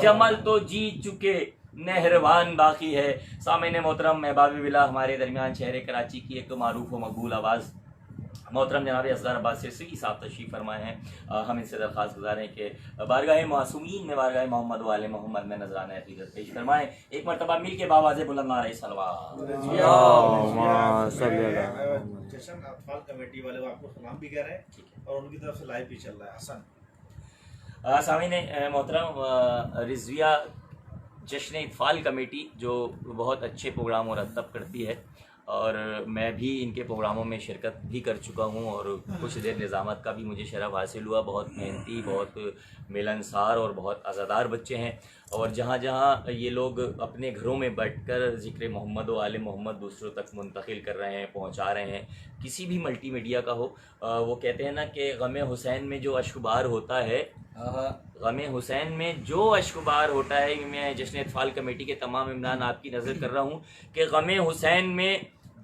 जमल तो जीत चुके मेहरबान बाकी है। सामईन मोहतरम अहबाब बिला, हमारे दरमियान शहर कराची की एक मारूफ व मकबूल आवाज़ मोहतरम जनाब असगर अब्बास सिरसी साहब तशरीफ़ फरमाए हैं। हम इनसे दरख्वास्त गुजार हैं कि बारगाह मासूमीन में, बारगाह मोहम्मद वाले मोहम्मद में नजराना अक़ीदत पेश फरमाएं। एक मरतबा मिल के बावाज़े बुलंद नारे सलवात। जश्न अतफाल कमेटी वाले आपको सलाम भी कह रहे हैं और उनकी तरफ से लाइव भी चल रहा है। हसन सामईन मोहतरम, रिजविया जश्न इत्फाल कमेटी जो बहुत अच्छे प्रोग्राम मुरतब करती है और मैं भी इनके प्रोग्रामों में शिरकत भी कर चुका हूँ और कुछ देर निज़ामत का भी मुझे शरफ़ हासिल हुआ। बहुत मेहनती, बहुत मिलनसार और बहुत अज़ादार बच्चे हैं। और जहाँ जहाँ ये लोग अपने घरों में बैठकर ज़िक्र मोहम्मद व आले मोहम्मद दूसरों तक मुंतकिल कर रहे हैं, पहुँचा रहे हैं, किसी भी मल्टी मीडिया का हो, वो कहते हैं ना कि गमे हुसैन में जो अश्कबार होता है, गमे हुसैन में जो अश्कबार होता है, मैं जश्न इत्फाल कमेटी के तमाम इमरान आपकी नज़र कर रहा हूँ कि गमे हुसैन में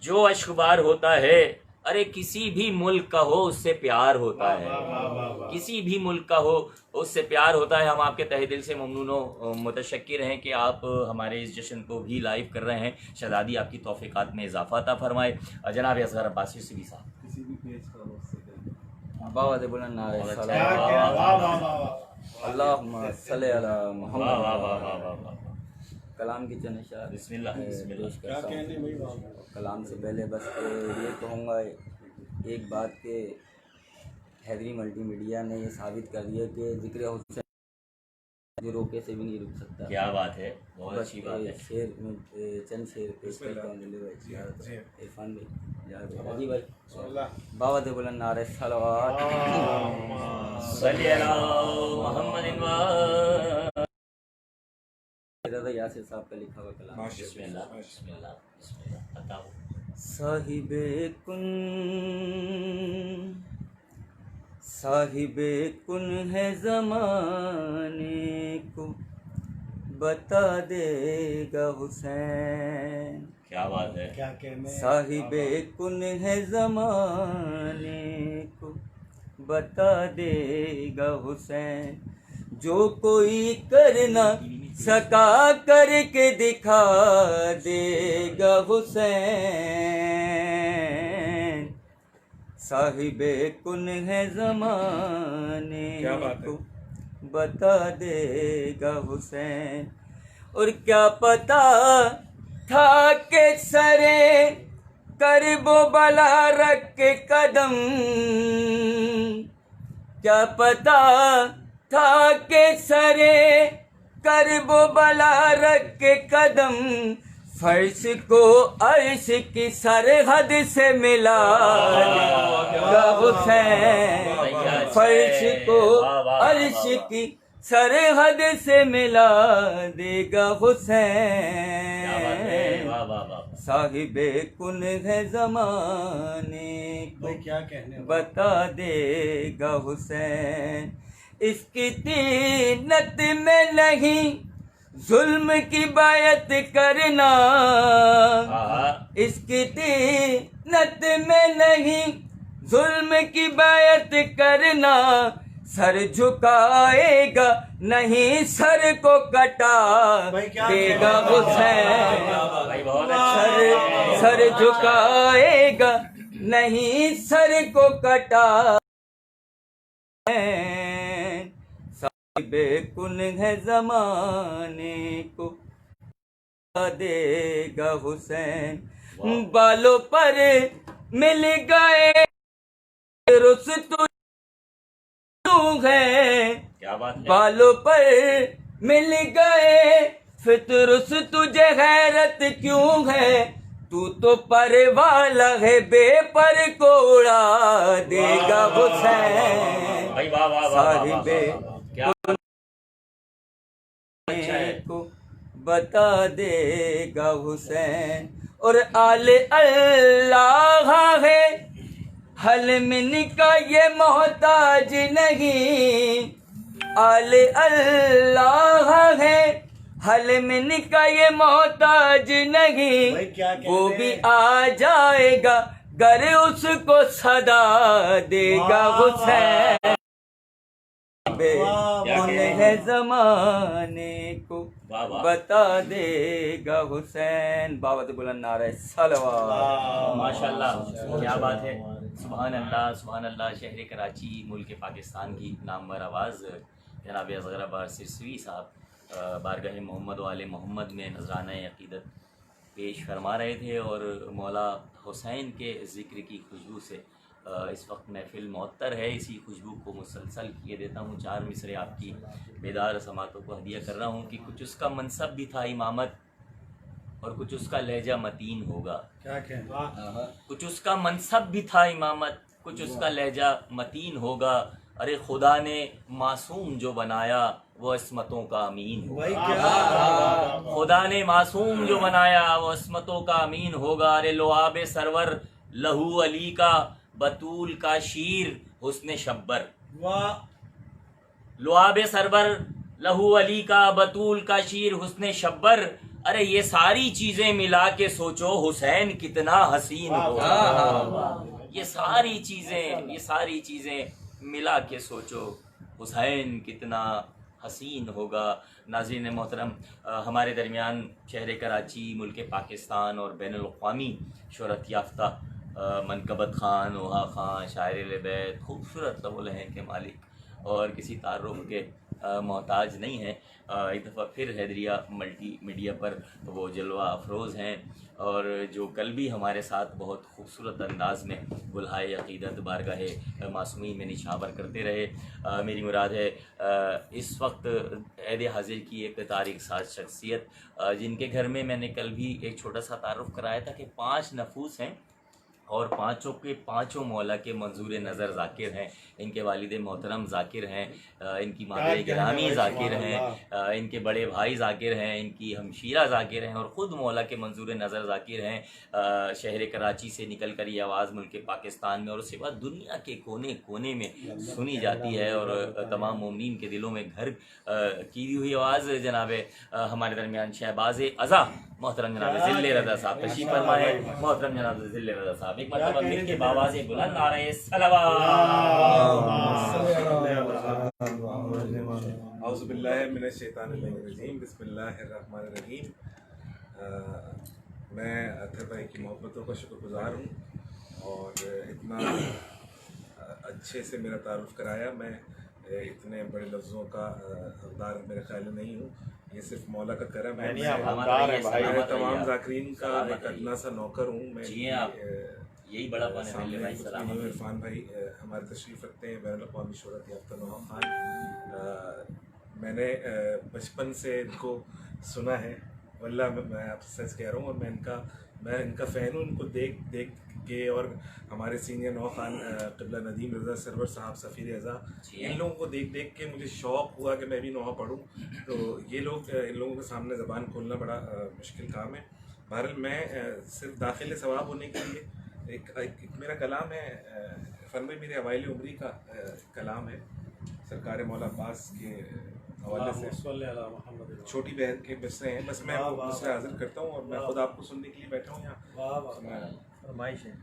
जो अश्कबार होता है, अरे किसी भी मुल्क का हो उससे प्यार होता है, किसी भी मुल्क का हो उससे प्यार होता है। हम आपके तहे दिल से ममनून व मुतशक्किर हैं कि आप हमारे इस जश्न को भी लाइव कर रहे हैं। शहज़ादी आपकी तौफ़ीक़ात में इजाफ़ा अता फरमाए। जनाब असगर अब्बास सिरसी साहब, किसी भी पेज का बावाज़े बुलंद नारे अल्लाहुम्मा सल्ली अला मुहम्मद। कलाम की चंद इशारे बिस्मिल्लाह पेश करता हूँ। कलाम से पहले बस ये कहूँगा एक बात के हैदरी मल्टी मीडिया ने ये साबित कर दिया कि ज़िक्र हुसैन जो रोके से भी नहीं रुक सकता। क्या बात है, बहुत अच्छी बात है। शेर में चंद शेर पेश करता हूँ भाई, इरफान भाई, हाजी भाई, बावाज़े बुलंद नारे सलावत सल्ली अला मुहम्मदिन व यासिर साहब का लिखा हुआ कलाम। बिस्मिल्लाह बिस्मिल्लाह बिस्मिल्लाह। बताओ। साहिबे कुन है ज़माने को बता देगा हुसैन। क्या बात है, क्या कहने साहिबे कुन है ज़माने को बता देगा हुसैन। जो कोई करना सका करके दिखा देगा हुसैन। साहिबे कुन है ज़माने को बता देगा हुसैन। और क्या पता था कि सरे करबो बला रख के कदम, क्या पता था कि सरे करबो बला रख के कदम। फर्श को अर्श की सरहद से मिला देगा हुसैन। फर्श को अर्श की सरहद से मिला देगा हुसैन। साहिबे कुन है ज़माने को भाई क्या कहने बता देगा हुसैन। इसकी तीनत में नहीं जुल्म की बायत करना, इसकी तीनत में नहीं जुल्म की बायत करना, सर झुकाएगा नहीं सर को कटा देगा हुसैन। भाई बहुत सर झुकाएगा नहीं सर को कटा, साहिबे कुन है ज़माने को बता देगा हुसैन। बालों पर मिल गए रुस्तु है, क्या बात है। बालों पर मिल गए फितरुस तुझे गैरत क्यों है, तू तो पर वाला है बेपर को उड़ा देगा हुसैन। भाई वाह वाह वाह साहिबे क्या अच्छा है। को बता देगा हुसैन। और आले अल्लाह है हल मिन का ये मोहताज नहीं, आले अल्लाह है हल मिन का ये मोहताज नहीं, भाई क्या कहते वो भी हैं? आ जाएगा घर उसको सदा देगा हुसैन। कौन है ज़माने को वाह वाह। बता देगा हुसैन। बाबत बुलंद नारे सलवात। माशाल्लाह क्या बात है। सुभान अल्लाह सुभान अल्लाह। शहर कराची मुल्क पाकिस्तान की नामवर आवाज़ जनाब असग़र अब्बास सिरसवी साहब बारगाह मोहम्मद वाले मोहम्मद में नजराना अक़ीदत पेश फरमा रहे थे और मौला हुसैन के ज़िक्र की खुशबू से इस वक्त महफिल मुअत्तर है। इसी खुशबू को मुसलसल किए देता हूँ। 4 मिसरे आपकी बेदार समातों को हदिया कर रहा हूँ कि कुछ उसका मनसब भी था इमामत और कुछ उसका लहजा मतीन होगा। क्या कहने कुछ उसका मनसब भी था इमामत, कुछ उसका लहजा मतीन होगा। अरे खुदा ने मासूम जो बनाया वो अस्मतों का अमीन भाई होगा। क्या खुदा ने मासूम जो बनाया वो अस्मतों का अमीन होगा। अरे लुआब सरवर लहू अली का बतूल का शीर हुस्न शब्बर, वाह लुआब सरवर लहू अली का बतूल का शीर हुस्न शब्बर। अरे ये सारी चीजें मिला के सोचो हुसैन कितना हसीन होगा। ये सारी चीजें मिला के सोचो हुसैन कितना हसीन होगा। नाज़रीन मोहतरम, हमारे दरमियान शहर कराची मुल्क पाकिस्तान और बैनुल अक़वामी शोहरत याफ्ता मनकबत ख़ान, वहा ख़ान, शायर बैत, खूबसूरत लबुल हैं के मालिक और किसी तारुफ के मोहताज नहीं हैं। एक दफ़ा फिर हैदरिया मल्टी मीडिया पर वो जलवा अफरोज़ हैं और जो कल भी हमारे साथ बहुत खूबसूरत अंदाज में गुलहाए अक़ीदत बारगाह मासूमीन में निशावर करते रहे। मेरी मुराद है इस वक्त ऐद हाज़िर की एक तारीख़ साज शख्सियत जिनके घर में मैंने कल भी एक छोटा सा तारुफ़ कराया था कि 5 नफूस हैं और पाँचों के पाँचों मौला के मंजूर नज़र ज़ाकिर हैं। इनके वालिद मोहतरम ज़ाकिर हैं, इनकी मादर गिरामी ज़ाकिर हैं, इनके बड़े भाई ज़ाकिर हैं, इनकी हमशीरा ज़ाकिर हैं और ख़ुद मौला के मंजूर नज़र ज़ाकिर हैं। शहर कराची से निकल कर ये आवाज़ मुल्क पाकिस्तान में और उसके बाद दुनिया के कोने कोने में सुनी जाती है और तमाम मोमिनीन के दिलों में घर की हुई आवाज़। जनाब हमारे दरमियान शहबाज़ अज़ा मोहतरम जनाब ज़िल्ले रज़ा साहब तशरीफ़ फरमाए। मोहतरम जनाब ज़िल्ले रज़ा साहब एक मरतबा मिल के बाबा से बुलंद आ रहे सलवात। औज़ुबिल्लाहि मिनश्शैतानिर्रजीम बिस्मिल्लाहिर्रहमानिर्रहीम। मैं अतहर भाई की मोहब्बतों का शुक्रगुज़ार हूँ और इतना अच्छे से मेरा तारुफ़ कराया। मैं इतने बड़े लफ्ज़ों का हक़दार मेरे ख्याल में नहीं हूँ, ये सिर्फ मौला का करम है। मैं तमाम ज़ाकिरीन का एक अदना सा नौकर हूँ। मैं यही बड़ा पाने वाले भाई सलाम इरफान भाई हमारे तशरीफ़ रखते हैं, बैनुल अक़वामी शोहरत याफ्ता नौहा ख़ान। मैंने बचपन से इनको सुना है, वल्लाह मैं आपसे सच कह रहा हूँ। और मैं इनका फ़ैन हूँ। इनको देख के और हमारे सीनियर नौ ख़ान क़िबला नदीम रज़ा सरवर साहब सफ़ीर अज़ा, इन लोगों को देख के मुझे शौक़ हुआ कि मैं भी नौहा पढ़ूँ। तो ये लोग इन लोगों के सामने ज़बान खोलना बड़ा मुश्किल काम है। बहरहाल मैं सिर्फ दाखिल सवाब होने के लिए एक मेरा कलाम है, फरमे मेरे अवाइल उम्री का कलाम है, सरकार मौला अब्बास के हवाले से छोटी बहन के मिसरे हैं, बस मैं वो मिसरे हाजिर करता हूँ और मैं खुद आपको सुनने के लिए बैठा हूँ यहाँ। फरमाइश है।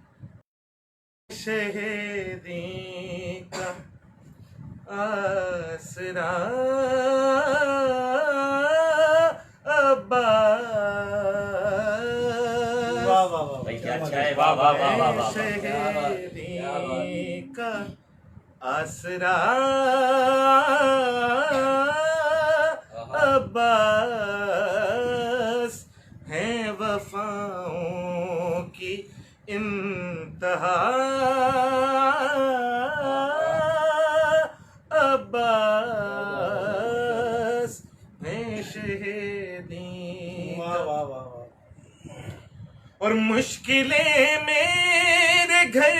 शहीदी का आसरा भाई क्या अच्छा है, वाह वाह वाह वाह वाह। शहीदी का आसरा अब्बास है वफाओं की इंतहा, अब्बास है शहीदी और मुश्किलें मेरे घर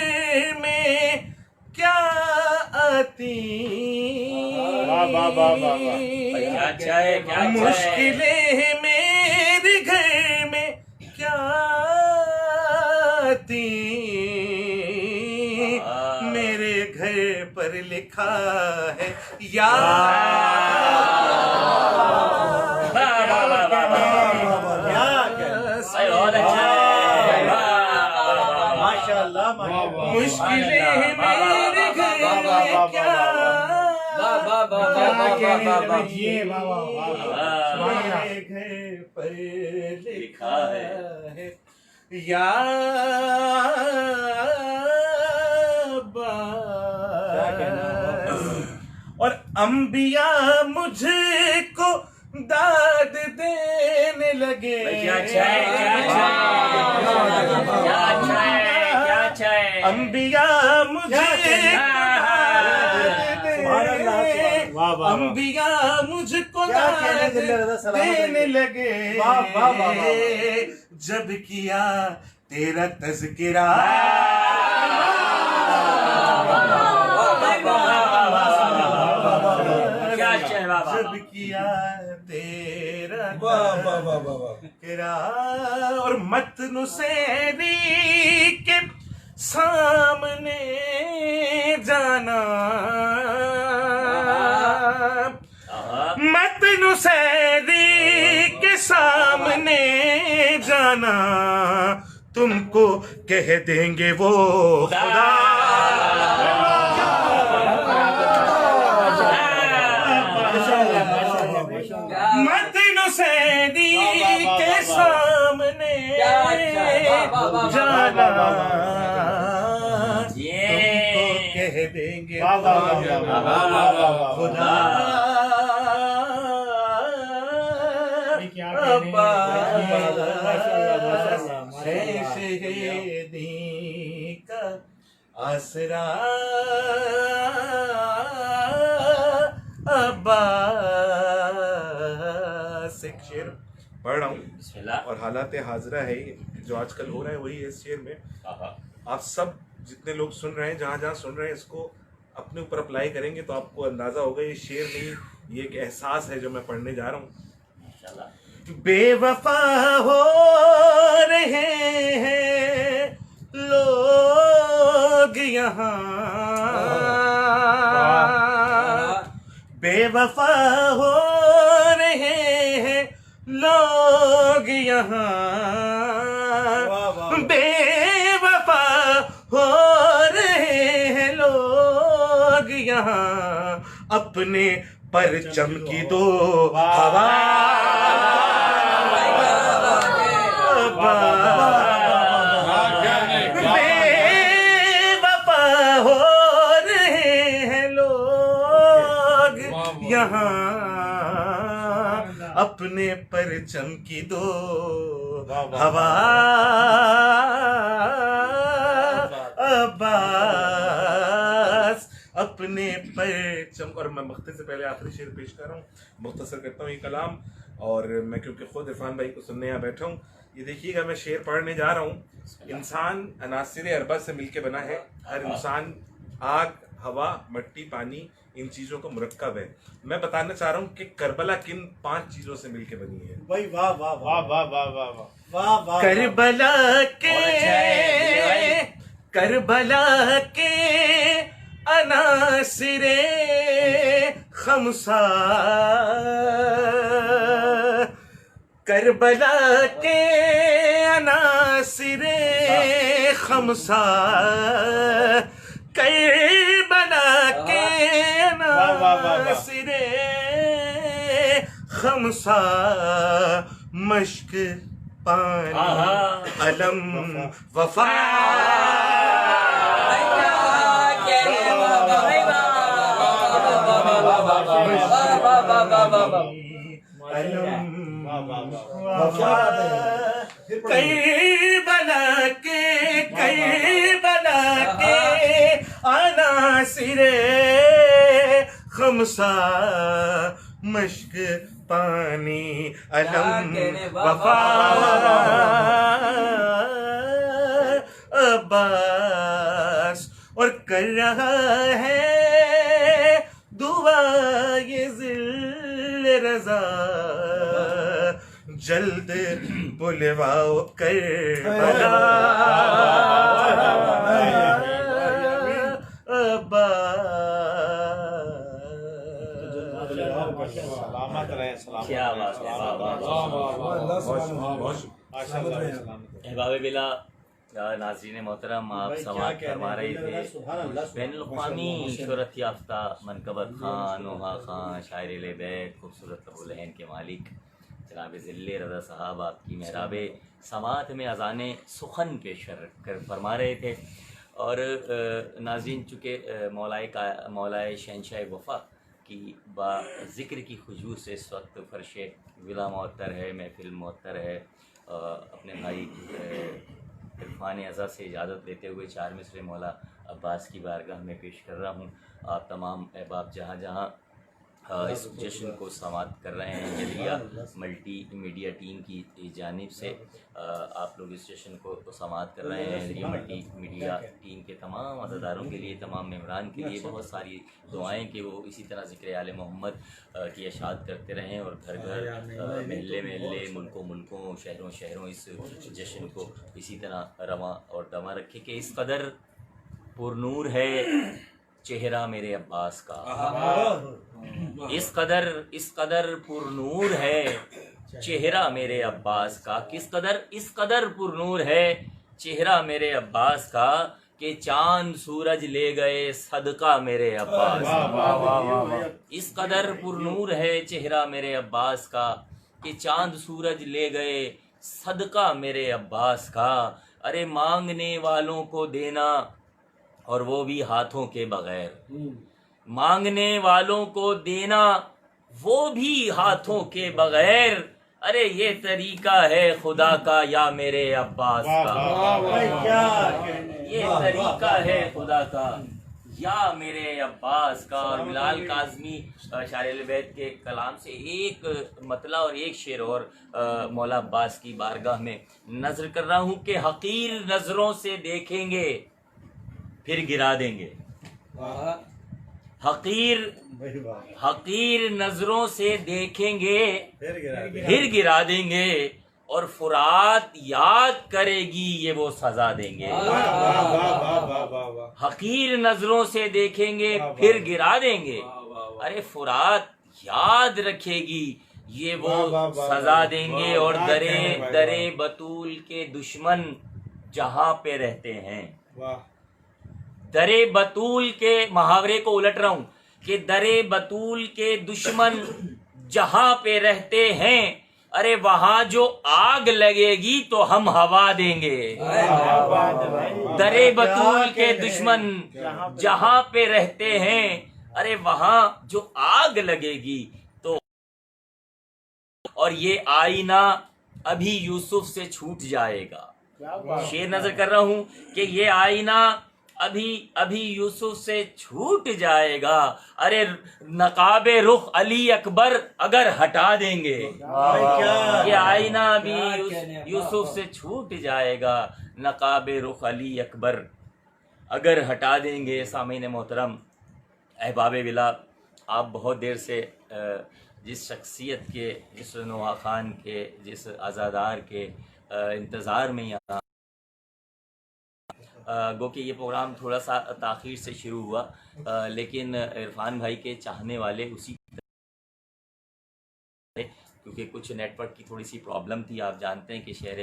में क्या आती, क्या अच्छा है, क्या अच्छा है। मुश्किलें मेरे घर में क्या आती, मेरे घर पर लिखा है माशाल्लाह मुश्किलें मेरे घर में क्या मेरे घर पर लिखा है या और अंबिया मुझको दाद देने लगे। क्या अच्छा है, क्या अच्छा है, क्या अच्छा है, क्या अच्छा है। अंबिया मुझे अंबिया मुझको दाद देने लगे जब किया तेरा तज़किरा, जब किया तेरा तज़किरा और मतन सैरी के सामने जाना, मतन सैरी के सामने जाना, तुमको कह देंगे वो खुदा। मतन सैरी के सामने जाना, तुमको कह देंगे खुदा। शहीदी का आसरा अब्बास। एक शेर पढ़ रहा हूँ और हालात हाजरा है जो आजकल हो रहा है वही है इस शेर में। आप सब जितने लोग सुन रहे हैं, जहाँ जहाँ सुन रहे हैं, इसको अपने ऊपर अप्लाई करेंगे तो आपको अंदाजा होगा ये शेर नहीं, ये एक एहसास है जो मैं पढ़ने जा रहा हूँ। बेवफा हो रहे हैं लोग यहाँ, बेवफा हो रहे हैं लोग यहाँ, बेवफा हो रहे हैं लोग यहाँ, अपने परचम की दो हवा बेवफा हो रहे हैं लोग यहाँ, अपने परचम की दो हवा। अब्बास अपने परचम। और मैं मख्ते से पहले आखिरी शेर पेश कर रहा हूँ, मुख्तसर करता हूँ ये कलाम। और मैं क्योंकि खुद इरफान भाई को सुनने यहाँ बैठा हूँ, ये देखिएगा मैं शेर पढ़ने जा रहा हूँ। इंसान अनासिर अरबा से मिलके बना है। हर इंसान आग, हवा, मिट्टी, पानी, इन चीज़ों का मुरक्कब है। मैं बताना चाह रहा हूँ कि करबला किन 5 चीज़ों से मिलके बनी है। भाई वाह वाह वाह वाह वाह वाह वाह वाह वाह करबला के करबला के अनासिरे खमसा, करबला के अनासिरे खमसा, करबला के अनासिरे खमसा, मश्क पानी अलम वफा, कई बना के अनासिरे खमसा, मश्क पानी अलम वफा, अब्बास और कर रहा है दुआ ये जिल रजा, जल्द बुलवाओ करबला, सलामत रहे, सलामत क्या बात है, वाह, वाह, वाह। अहबाब बिला, नाज़रीन मोहतरम, आप समाअत फरमा रहे थे बैनुल-अक़वामी शोहरत याफ्ता मनकबत खान, नोहा खान, शायर बैत, खूबसूरत लहन के मालिक जनाब ज़िल्ले रज़ा साहब आपकी महराब समाअत में अज़ान सुखन पेश कर फरमा रहे थे। और नाज़रीन, चूँकि मौलाए शहंशाह वफ़ा की ज़िक्र की खुशबू से इस वक्त फ़र्श विला मुअत्तर है, महफिल मुअत्तर है। अपने भाई इरफान अज़ा से इजाज़त लेते हुए 4 मिसरे मौला अब्बास की बारगाह में पेश कर रहा हूँ। आप तमाम अहबाब जहाँ जहाँ इस जश्न को समाअत कर रहे हैं, जलिया मल्टी मीडिया टीम की जानिब से आप लोग इस जश्न को समाअत कर रहे हैं। जलिया मल्टी मीडिया टीम के तमाम अज़ादारों के लिए, तमाम मेम्बरान के लिए बहुत सारी दुआएं कि वो इसी तरह ज़िक्र आले मोहम्मद की अशात करते रहें और घर घर, महल्ले महल्ले, मुल्कों मुल्कों, शहरों शहरों इस जश्न को इसी तरह रवा और दवा रखे कि इस कदर पुरनूर है चेहरा मेरे अब्बास का, इस कदर पुरनूर है चेहरा मेरे अब्बास का, इस कदर पुरनूर है चेहरा मेरे अब्बास का कि चांद सूरज ले गए सदका मेरे अब्बास का। इस कदर पुरनूर है चेहरा मेरे अब्बास का कि चांद सूरज ले गए सदका मेरे अब्बास का। अरे मांगने वालों को देना और वो भी हाथों के बगैर, मांगने वालों को देना वो भी हाथों के बगैर। अरे ये तरीका है खुदा का या मेरे अब्बास का, ये तरीका है खुदा का या मेरे अब्बास का। और बिलाल काज़मी शायर बैत के कलाम से एक मतला और एक शेर और मौला अब्बास की बारगाह में नजर कर रहा हूँ कि हकीर नजरों से देखेंगे फिर गिरा देंगे, हकीर नजरों से देखेंगे फिर गिरा देंगे, और फुरात याद करेगी ये वो सजा देंगे। हकीर नजरों से देखेंगे फिर गिरा देंगे, अरे फुरात याद रखेगी ये वो सजा देंगे। और दरे बतूल के दुश्मन जहां पे रहते हैं, दरे बतूल के, मुहावरे को उलट रहा हूँ कि दरे बतूल के दुश्मन जहां पे रहते हैं, अरे वहां जो आग लगेगी तो हम हवा देंगे। दरे बतूल के दुश्मन जहां पे रहते हैं, अरे वहां जो आग लगेगी तो। और ये आईना अभी यूसुफ से छूट जाएगा। शेर नजर कर रहा हूं कि ये आईना अभी यूसुफ से छूट जाएगा। अरे नकाबे रुख अली अकबर अगर हटा देंगे, ये आईना अभी यूसुफ से छूट जाएगा। नकाबे रुख अली अकबर अगर हटा देंगे। सामीन मोहतरम, अहबाब विला, आप बहुत देर से जिस शख्सियत के, जिस नोहा खान के, जिस आज़ादार के इंतज़ार में यहाँ गो कि ये प्रोग्राम थोड़ा सा ताख़ीर से शुरू हुआ, लेकिन इरफान भाई के चाहने वाले उसी क्योंकि कुछ नेटवर्क की थोड़ी सी प्रॉब्लम थी। आप जानते हैं कि शहर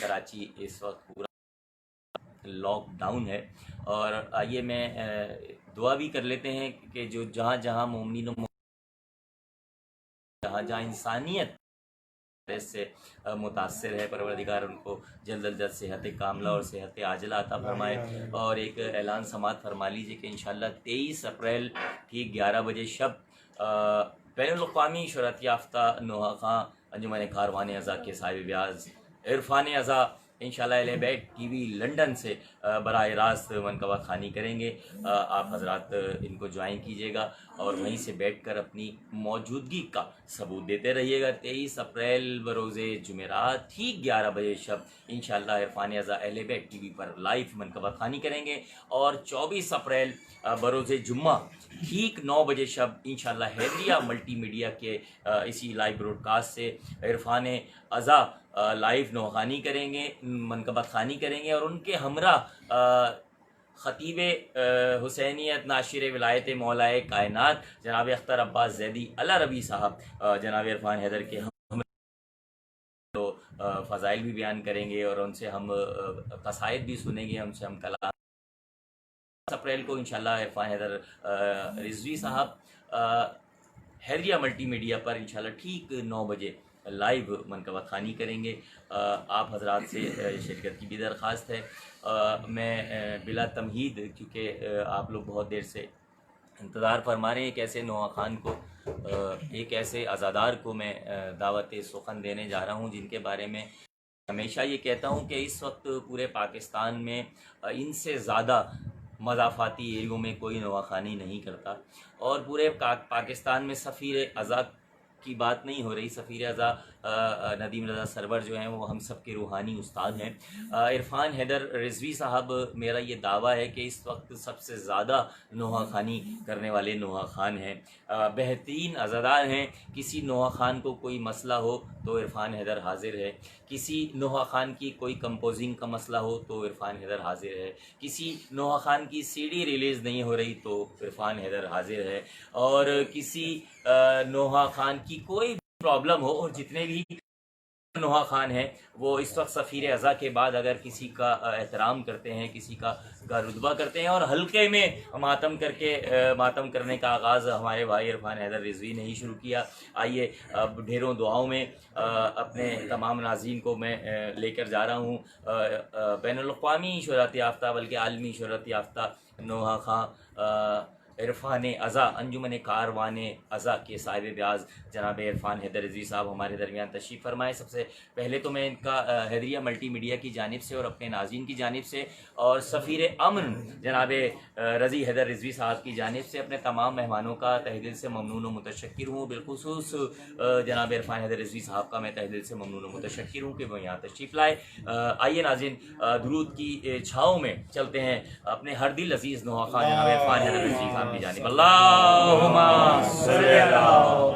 कराची इस वक्त पूरा लॉकडाउन है। और आइए मैं दुआ भी कर लेते हैं कि जो जहाँ जहाँ मोमिन जहाँ जहाँ इंसानियत से मुतासर है, परवरदिगार उनको जल्द अज जल्द सेहत कामला और सेहत आजला अता फरमाए। और एक ऐलान समात फरमा लीजिए कि इंशाअल्लाह 23 अप्रैल ठीक 11 बजे शब बैनुल-अक़वामी शोहरत याफ्ता नोहा खां अंजुमन कारवान अज़ा के साहिब ब्याज इरफान अज़ा इंशाअल्लाह अहले बैत टीवी लंदन से बराह रास्त मनकबत खानी करेंगे। आप हजरात इनको ज्वाइन कीजिएगा और वहीं से बैठकर अपनी मौजूदगी का सबूत देते रहिएगा। 23 अप्रैल बरोज़े जुमेरात ठीक 11 बजे शब इंशाअल्लाह इरफान अज़ा अहले बैत टीवी पर लाइव मनकबत खानी करेंगे। और 24 अप्रैल बरोज़े जुम्मा ठीक 9 बजे शब इंशाअल्लाह हैदरिया मल्टीमीडिया के इसी लाइव ब्रॉडकास्ट से इरफान अज़ा लाइव नौखानी करेंगे, मनकबत खानी करेंगे और उनके हमरा ख़तीब हुसैनियत नाशिर विलायत मौलाए कायनात जनाब अख्तर अब्बास ज़ैदी अला रबी साहब जनाब इरफान हैदर के हम तो फ़ज़ाइल भी बयान करेंगे और उनसे हम कसायद भी सुनेंगे, उनसे हम कलाम। अप्रैल को इंशाअल्लाह इरफान हैदर रिजवी साहब हैदरिया मल्टीमीडिया पर इंशाअल्लाह ठीक 9 बजे लाइव मनकबत खानी करेंगे। आप हजरात से शिरकत की भी दरख्वास्त है। मैं बिला तमहीद क्योंकि आप लोग बहुत देर से इंतज़ार फरमा रहे हैं, एक ऐसे नोहा खान को एक ऐसे आज़ादार को मैं दावत सुखन देने जा रहा हूँ जिनके बारे में हमेशा ये कहता हूँ कि इस वक्त पूरे पाकिस्तान में इनसे ज़्यादा मज़ाफ़ाती एरियो में कोई नवाखानी नहीं करता। और पूरे पाकिस्तान में सफ़ीर अज़ा की बात नहीं हो रही, सफ़ीर अज़ा नदीम रज़ा सरवर जो हैं वो हम सब के रूहानी उस्ताद हैं। इरफान हैदर रिजवी साहब, मेरा ये दावा है कि इस वक्त सबसे ज़्यादा नोहा खानी करने वाले नोहा खान हैं, बेहतरीन अज़ादार हैं। किसी नोहा खान को कोई मसला हो तो इरफान हैदर हाजिर है, किसी नोहा खान की कोई कंपोजिंग का मसला हो तो इरफान हैदर हाजिर है, किसी नोहा खान की सीडी रिलीज़ नहीं हो रही तो इरफान हैदर हाजिर है, और किसी नोहा खान की कोई प्रॉब्लम हो, और जितने भी नोहा खान हैं वो इस वक्त सफ़ीर अज़ा के बाद अगर किसी का एहतराम करते हैं, किसी का रुतबा करते हैं और हल्के में मातम मातम करने का आगाज़ हमारे भाई इरफान हैदर रिजवी ने ही शुरू किया। आइए अब ढेरों दुआओं में अपने तमाम नाज़रीन को मैं लेकर जा रहा हूँ बैनुल-अक़वामी शोहरत याफ्ता बल्कि आलमी शोहरत याफ्ता नोहा खां इरफान अज़ा अंजुमन कारवान अज़ा के साहिब ब्याज जनाब इरफान हैदर रिजवी साहब हमारे दरमियान तशरीफ़ फरमाए। सबसे पहले तो मैं इनका हैदरिया मल्टीमीडिया की जानिब से और अपने नाज़रीन की जानिब से और सफ़ीर अमन जनाब रज़ी हैदर रिजवी साहब की जानिब से अपने तमाम मेहमानों का तहे दिल से ममनून व मुतशक्किर हूँ। बिलखुसूस जनाब इरफान हैदर रिजवी साहब का मैं तहे दिल से ममनून व मुतशक्किर हूँ कि वो यहाँ तशरीफ़ लाए। आइए नाज़रीन, दुरूद की छाँव में चलते हैं अपने हर दिल अजीज़ नोहा खान जनाब इरफान हैदर रिजवी साहब की जानिब। अल्लाहुम्मा सल्ली अला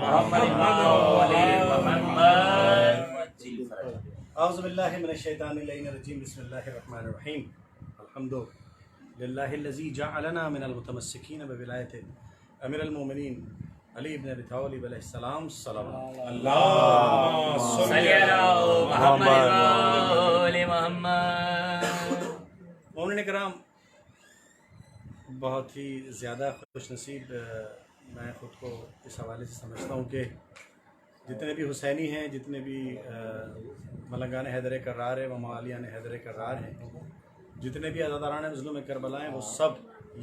मुहम्मद व अली मुहम्मद। औज़ु बिल्लाहि मिनश शैतानिर रजीम, बिस्मिल्लाहिर रहमानिर रहीम। अल्हम्दुलिल्लाहिल्लज़ी जअलना मिनल मुतमस्सिकीन बिविलायति अमीरुल मोमिनीन अली इब्न अबी तालिब अलैहिस्सलाम। अल्लाहुम्मा सल्ली अला मुहम्मद व अली मुहम्मद। मोमिनीन किराम, बहुत ही ज़्यादा खुशनसीब मैं ख़ुद को इस हवाले से समझता हूँ कि जितने भी हुसैनी हैं, जितने भी मलंगान हैदर कर्रार है व मवालियान हैदर कर्रार हैं, जितने भी अज़ादारान ज़ुल्म करबला हैं, वो सब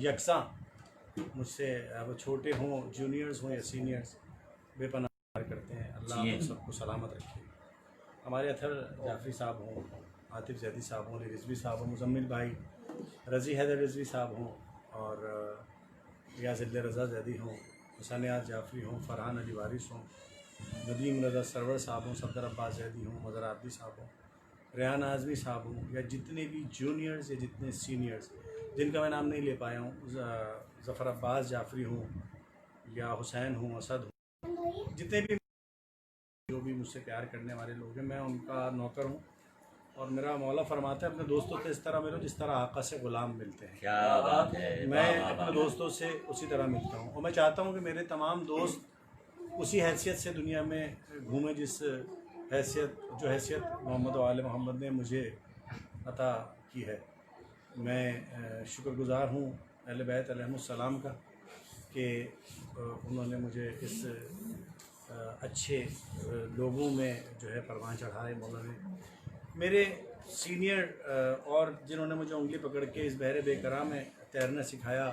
यकसा मुझसे वो छोटे हों, जूनियर्स हों या सीनियर्स, बेपनाह करते हैं। अल्लाह हम सबको सलामत रखे। हमारे अथर जाफरी साहब हों, आतिफ जैदी साहब हों, रिजवी साहब हों, मुजम्मिल भाई रज़ी हैदर रिजवी साहब हों और रियाज़ रज़ा जैदी हों, हुसैन जाफरी हों, फ़रहान अली वारिस हों, नदीम रज़ा सरवर साहब हों, सफदर अब्बास जैदी हों, मज़र आबदी साहब हों, रेहान आज़मी साहब हों, या जितने भी जूनियर्स या जितने सीनियर्स जिनका मैं नाम नहीं ले पाया हूँ, ज़फ़र अब्बास जाफरी हों या हुसैन हों, असद हों, जितने भी जो भी मुझसे प्यार करने वाले लोग हैं, मैं उनका नौकर हूँ और मेरा मौला फरमाता है अपने दोस्तों से इस तरह मिलो जिस तरह आका से ग़ुलाम मिलते हैं। क्या बात है, मैं वाह, वाह, अपने वाह। दोस्तों से उसी तरह मिलता हूँ और मैं चाहता हूँ कि मेरे तमाम दोस्त उसी हैसियत से दुनिया में घूमें जिस हैसियत मोहम्मद व आले मोहम्मद ने मुझे अता की है। मैं शुक्रगुज़ार हूँ अहले बैत अलैहिमुस्सलाम का कि उन्होंने मुझे इस अच्छे लोगों में जो है परवान चढ़ाए। मौला ने मेरे सीनियर और जिन्होंने मुझे उंगली पकड़ के इस बहरे बेकरार में तैरना सिखाया,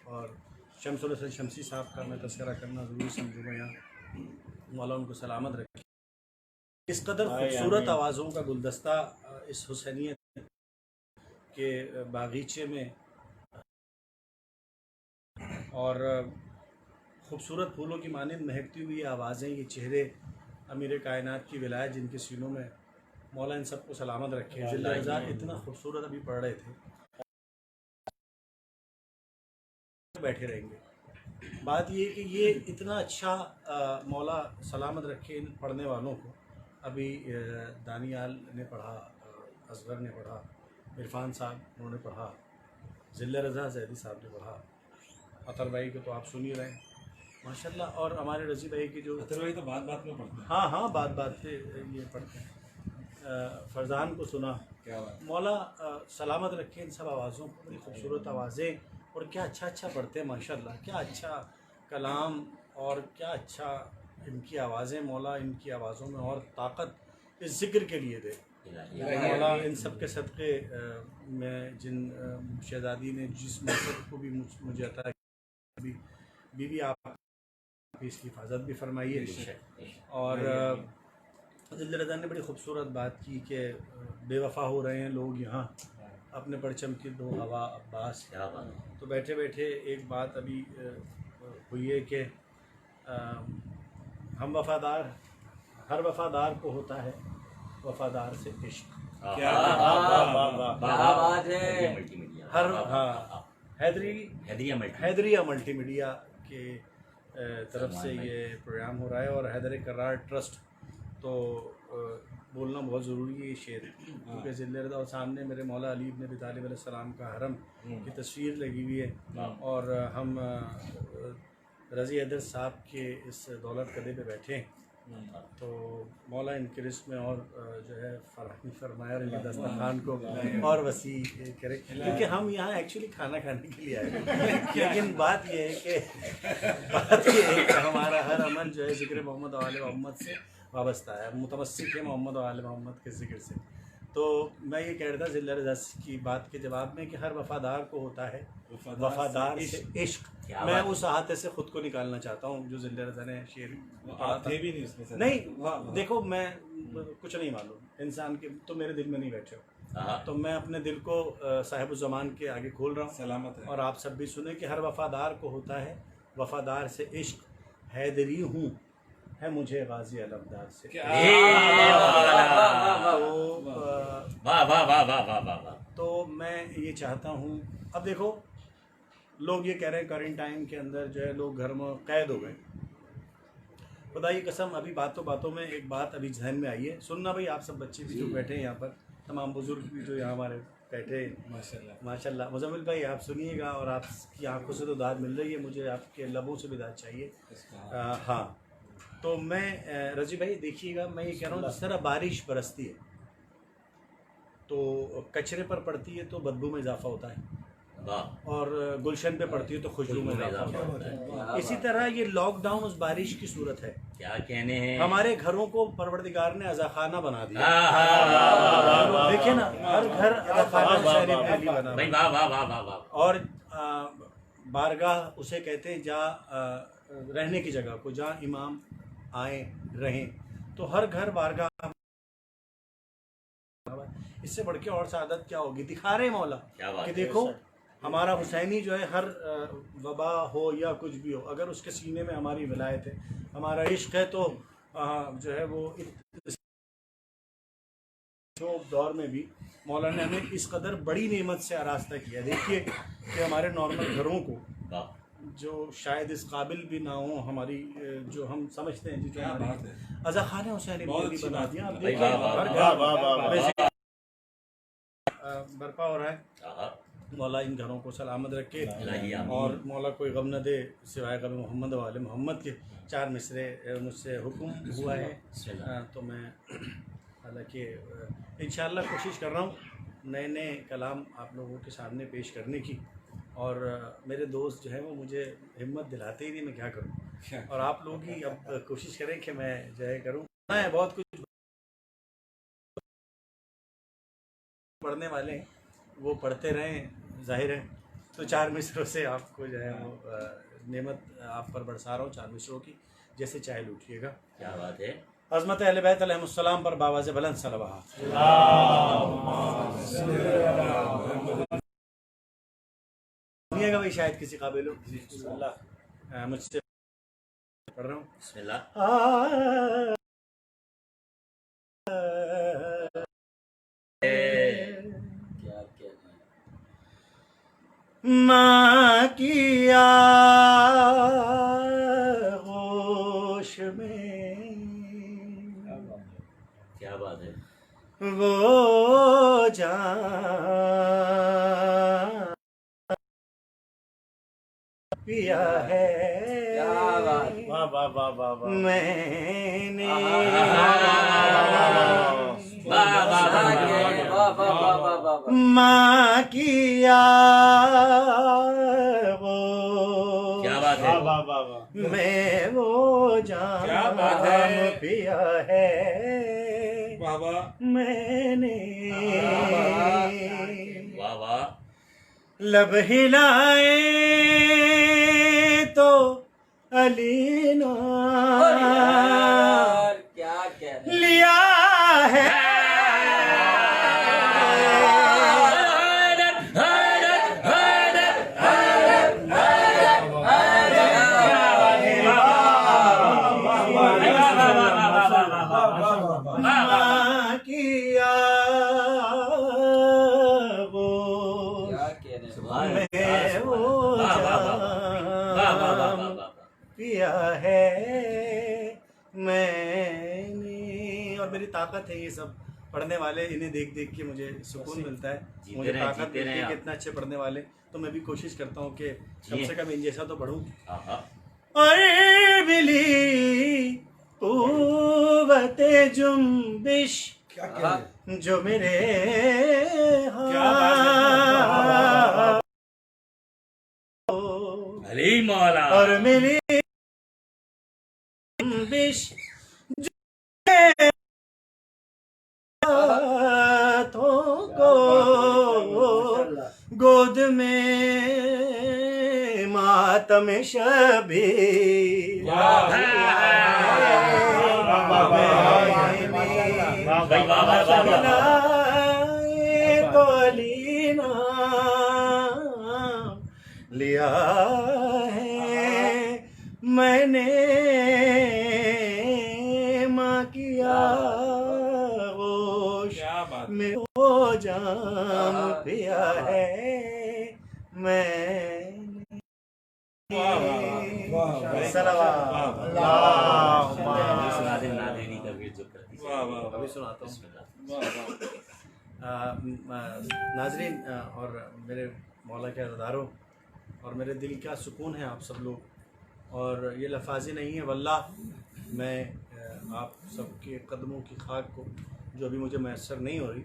और शमसुल हसन शमसी साहब का मैं तज़किरा करना ज़रूरी समझूँगा यहाँ। मौला उनको सलामत रखे। इस कदर खूबसूरत आवाज़ों का गुलदस्ता इस हुसैनियत के बागीचे में और खूबसूरत फूलों की मानिंद महकती हुई आवाज़ें, ये चेहरे अमीर कायनात की विलायत जिनके सीनों में, मौला इन सबको सलामत रखे। जिल्ला रज़ा इतना खूबसूरत अभी पढ़ रहे थे, बैठे रहेंगे। बात ये कि ये इतना अच्छा मौला सलामत रखे इन पढ़ने वालों को। अभी दानियाल ने पढ़ा, असगर ने पढ़ा, इरफान साहब उन्होंने पढ़ा, जिल्ला रज़ा जैदी साहब ने पढ़ा, अतर भाई को तो आप सुन ही रहे हैं माशाल्लाह। और हमारे रज़ी भाई की जो अतर भाई तो बात बात में पढ़ते हैं। हाँ बात पे ये पढ़ते हैं। फरजान को सुना, क्या बात। मौला सलामत रखे इन सब आवाज़ों को। बड़ी खूबसूरत आवाज़ें और क्या अच्छा पढ़ते हैं माशाल्लाह। क्या अच्छा कलाम और क्या अच्छा इनकी आवाज़ें। मौला इनकी आवाज़ों में और ताकत इस ज़िक्र के लिए दे। मौला इन सब के सदक़े में जिन शहज़ादी ने जिस मकसद को भी मुझे अता की, बीवी आप इसकी हिफाजत भी फरमाइए। और जिल्ला रज़ा ने बड़ी खूबसूरत बात की कि बेवफा हो रहे हैं लोग यहाँ, अपने परचम की दो हवा अब्बास। तो बैठे बैठे एक बात अभी हुई है कि हम वफ़ादार, हर वफ़ादार को होता है वफ़ादार से इश्क। क्या बात है। हर हाँ हैदरिया मल्टीमीडिया के तरफ से ये प्रोग्राम हो रहा है और हैदर करार ट्रस्ट तो बोलना बहुत ज़रूरी है ये शेर, क्योंकि जिल्ला रज़ा और सामने मेरे मौला अली इब्न अबी तालिब अलैहिस्सलाम का हरम की तस्वीर लगी हुई है और हम रज़ी हैदर साहब के इस दौलत कदे पे बैठे हैं। तो मौला इनके रिस्क में और जो है फरमाया और इनके दस्तरखान को और वसी करे, क्योंकि हम यहाँ एक्चुअली खाना खाने के लिए आए हैं। लेकिन बात यह है कि हमारा हर अमल जो है ज़िक्र मोहम्मद व आले मोहम्मद से वाबस्ता है, मुतमस्सिक है मोहम्मद व आले मोहम्मद के ज़िक्र से। तो मैं ये कह रहा था जिल्ला रज़ा की बात के जवाब में कि हर वफ़ादार को होता है वफ़ादार से इश्क। मैं उस अहाते से ख़ुद को निकालना चाहता हूँ जो जिल्ला रज़ा ने शेर थे भी नहीं उसमें। नहीं देखो, मैं कुछ नहीं मालूम इंसान के, तो मेरे दिल में नहीं बैठे हो, तो मैं अपने दिल को साहिब-उज़्ज़मान के आगे खोल रहा हूँ। सलामत है। और आप सब भी सुने कि हर वफ़ादार को होता है वफ़ादार से इश्क, हैदरी हूँ है मुझे गाजी अलमदार से। तो मैं ये चाहता हूँ, अब देखो लोग ये कह रहे हैं क्वारंटाइन के अंदर जो है लोग घर में कैद हो गए। खुदा की कसम अभी बातों में एक बात अभी जहन में आई है, सुनना भाई आप सब बच्चे भी जो बैठे हैं यहाँ पर, तमाम बुजुर्ग भी जो यहाँ हमारे बैठे हैं माशाल्लाह। मुज़म्मिल भाई आप सुनिएगा और आपकी आंखों से तो दाद मिल रही है, मुझे आपके लबों से भी दाद चाहिए। हाँ, तो मैं रजी भाई देखिएगा, मैं ये कह रहा हूँ जिस तरह बारिश बरसती है तो कचरे पर पड़ती है तो बदबू में इजाफा होता है, और गुलशन पे पड़ती है तो खुशबू में इजाफा होता है। इसी तरह ये लॉकडाउन उस बारिश की सूरत है। क्या कहने हैं। हमारे घरों को परवरदिगार ने अज़ाखाना बना दिया। देखिए ना, हर घर अज़ाखाना बना, और बारगाह उसे कहते हैं जहाँ रहने की जगह को, जहाँ इमाम आए रहें। तो हर घर बारगाह, इससे बढ़ के और सादत क्या होगी। दिखा रहे मौला कि देखो हमारा हुसैनी जो है हर वबा हो या कुछ भी हो, अगर उसके सीने में हमारी विलायत है, हमारा इश्क है, तो जो है वो दौर में भी मौला ने हमें इस कदर बड़ी नेमत से आरास्ता किया। देखिए कि हमारे नॉर्मल घरों को जो शायद इस काबिल भी ना हो, हमारी जो हम समझते हैं जो अज़ाखाने हुसैनी बना दिया। अब देखिए बर्पा हो रहा है। आहा, मौला इन घरों को सलामत रखे इलाही आमीन। और मौला कोई गम न दे सिवाय गम मोहम्मद वाले मोहम्मद के। 4 मिसरे मुझसे हुक्म हुआ है, तो मैं हालांकि इंशाअल्लाह कोशिश कर रहा हूँ नए कलाम आप लोगों के सामने पेश करने की। और मेरे दोस्त जो हैं वो मुझे हिम्मत दिलाते ही नहीं, मैं क्या करूँ। और आप लोग ही अब कोशिश करें कि मैं जो है करूँ। मैं बहुत कुछ पढ़ने वाले हैं, वो पढ़ते रहें, जाहिर है। तो 4 मिसरों से आपको जो है वो नेमत आप पर बरसा रहा हूँ, 4 मिसरों की, जैसे चाहे लूटिएगा। क्या बात है। अज़मत अहले बैत अलैहिमुस्सलाम पर बावाज़ बुलंद सलवात। सुनिएगा भाई, शायद किसी काबिल हो। मुझसे पढ़ रहा हूँ। बिस्मिल्लाह। क्या क्या माँ की आगोश में क्या बात है। वो जान पिया है। वाह वाह वाह वाह वाह। मैंने माँ की आगोश, क्या बात है। मैं वो जाम पिया है मैंने। वाह वाह। लब हिलाए तो अलीना क्या क्या लिया है। पिया है मैंने। और मेरी ताकत है ये सब पढ़ने वाले, इन्हें देख देख के मुझे सुकून मिलता है। मुझे ताकत मिलती है कि इतना अच्छे पढ़ने वाले, तो मैं भी कोशिश करता हूँ कि कम से कम इन जैसा तो पढ़ूँ। और मिली कुव्वते जुम्बिश जो मेरे अली मौला। और मिली जुम्बिश को गोद में मातम शबीर तो लीना लिया है मैंने माँ किया में वो जाम पिया है मैंने। अभी सुनाता हूँ। नाजरीन और मेरे मौला के अज़दारों और मेरे दिल का सुकून है आप सब लोग। और ये लफाजी नहीं है, वल्लाह मैं आप सबके कदमों की खाक को जो अभी मुझे मैसर नहीं हो रही,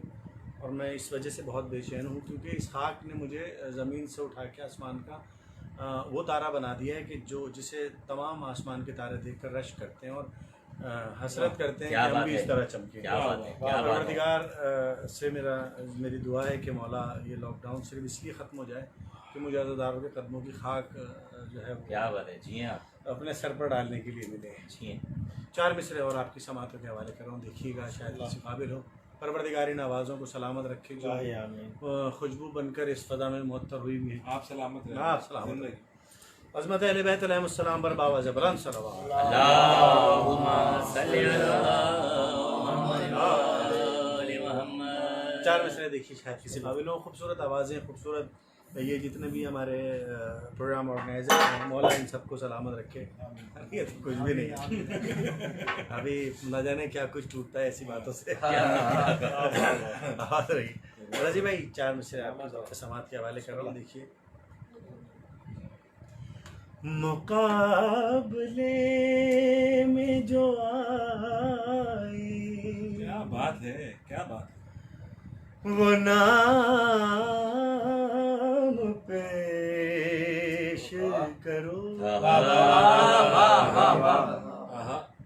और मैं इस वजह से बहुत बेचैन हूँ क्योंकि इस खाक ने मुझे ज़मीन से उठा के आसमान का वो तारा बना दिया है कि जिसे तमाम आसमान के तारे देखकर रश करते हैं और हसरत करते हैं कि हम भी इस तरह चमके। परवरदिगार से मेरी दुआ है कि मौला ये लॉकडाउन सिर्फ इसलिए ख़त्म हो जाए कि मुझे अज़ादारों के कदमों की खाक जो है क्या बात है। जी हाँ, अपने सर पर डालने के लिए मिले। जी हाँ। 4 मिसरे और आपकी समातों के हवाले कर रहा हूँ, देखिएगा शायद किसी काबिल हो। परवरदिगार इन आवाज़ों को सलामत रखे जो खुशबू बनकर इस फजा में मुअत्तर हुई भी है। आप सलामत रहें। आप सलामत रहें। अज़मत अहले बैत अलैहिमुस्सलाम पर बावाज़ बुलंद सलवात। अल्लाहुम्मा सल्लि अला मुहम्मद। 4 मिसरे देखिए शायद किसी काबिल हो। खूबसूरत आवाज़ें, खूबसूरत ये जितने भी हमारे प्रोग्राम ऑर्गेनाइजर हैं, मौला इन सबको सलामत रखे। ये तो कुछ भी नहीं अभी न जाने क्या कुछ टूटता है ऐसी बातों से आवाज़ रही। रजी भाई 4 मिसरे आपकी ज़ौक़ समात के हवाले कर रहा हूँ, देखिए। मुकाबले में जो आए, क्या बात है, क्या बात है। वो नाम पेश करो।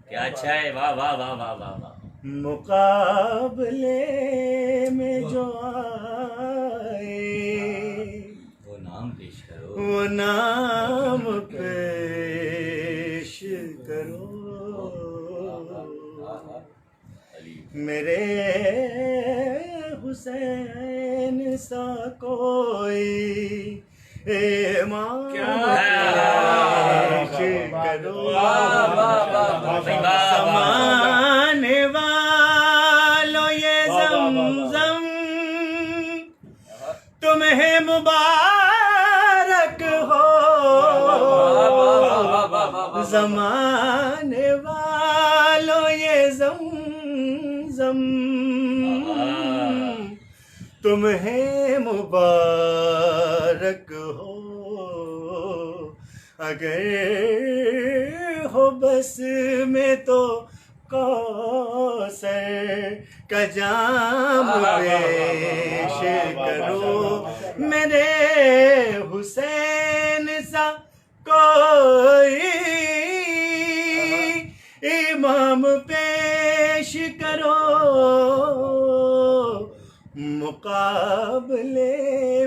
क्या अच्छा है, वाह वाह वाह वाह वाह वाह। मुकाबले में जो आए, वो नाम पेश करो, वो नाम पेश करो। मेरे हुसैन सा कोई इमाम पेश करो। ज़माने वालों ये ज़मज़म तुम्हें मुबारक हो। ज़माने वालों ये ज़मज़म तुम्हें मुबारक हो। अगर हो बस में तो कौसर का जाम पेश करो। मेरे हुसैन सा कोई इमाम पेश करो। मुकाबले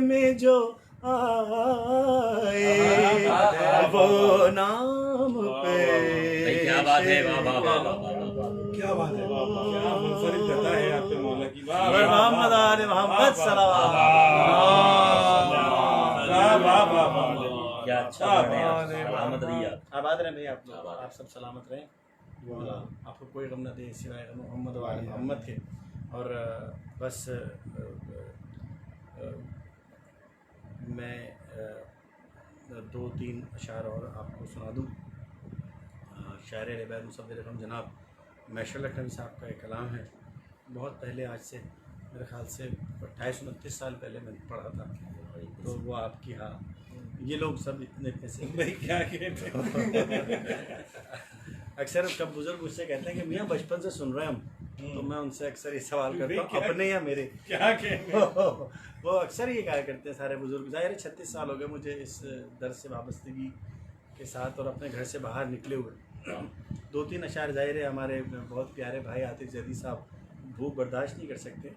में जो आए, वो नाम पेश। क्या बात है, वाह वाह वाह वाह वाह। क्या बात है, क्या मुनफरिद करता है आपके मौला की। वाह मोहम्मद आले मोहम्मद सल्लल्लाहु क्या अच्छा सलामत रहिए आप। आबाद रहें भैया आप लोग, आप सब सलामत रहें। मौला आपको कोई गम न दे सिवाय मोहम्मद वाले मोहम्मद के। और बस मैं 2-3 अशार और आपको सुना दूँ। शायर रबायत मुसव्विर रहम जनाब मैशर लखनवी साहब का एक कलाम है। बहुत पहले, आज से मेरे ख्याल से 28-29 साल पहले मैंने पढ़ा था, तो वो आपकी, हाँ ये लोग सब इतने से भाई क्या कहते हैं। अक्सर कब बुजुर्ग मुझसे कहते हैं कि मियाँ बचपन से सुन रहे हैं हम, तो मैं उनसे अक्सर ये सवाल करता हूँ, अपने या मेरे। क्या कहते हैं। वो अक्सर ये कहा करते हैं सारे बुजुर्ग। ज़ाहिर है 36 साल हो गए मुझे इस दर से वाबस्तगी के साथ और अपने घर से बाहर निकले हुए। 2-3 अशार ज़ाहिर है हमारे बहुत प्यारे भाई आतिफ जैदी साहब भूख बर्दाश्त नहीं कर सकते,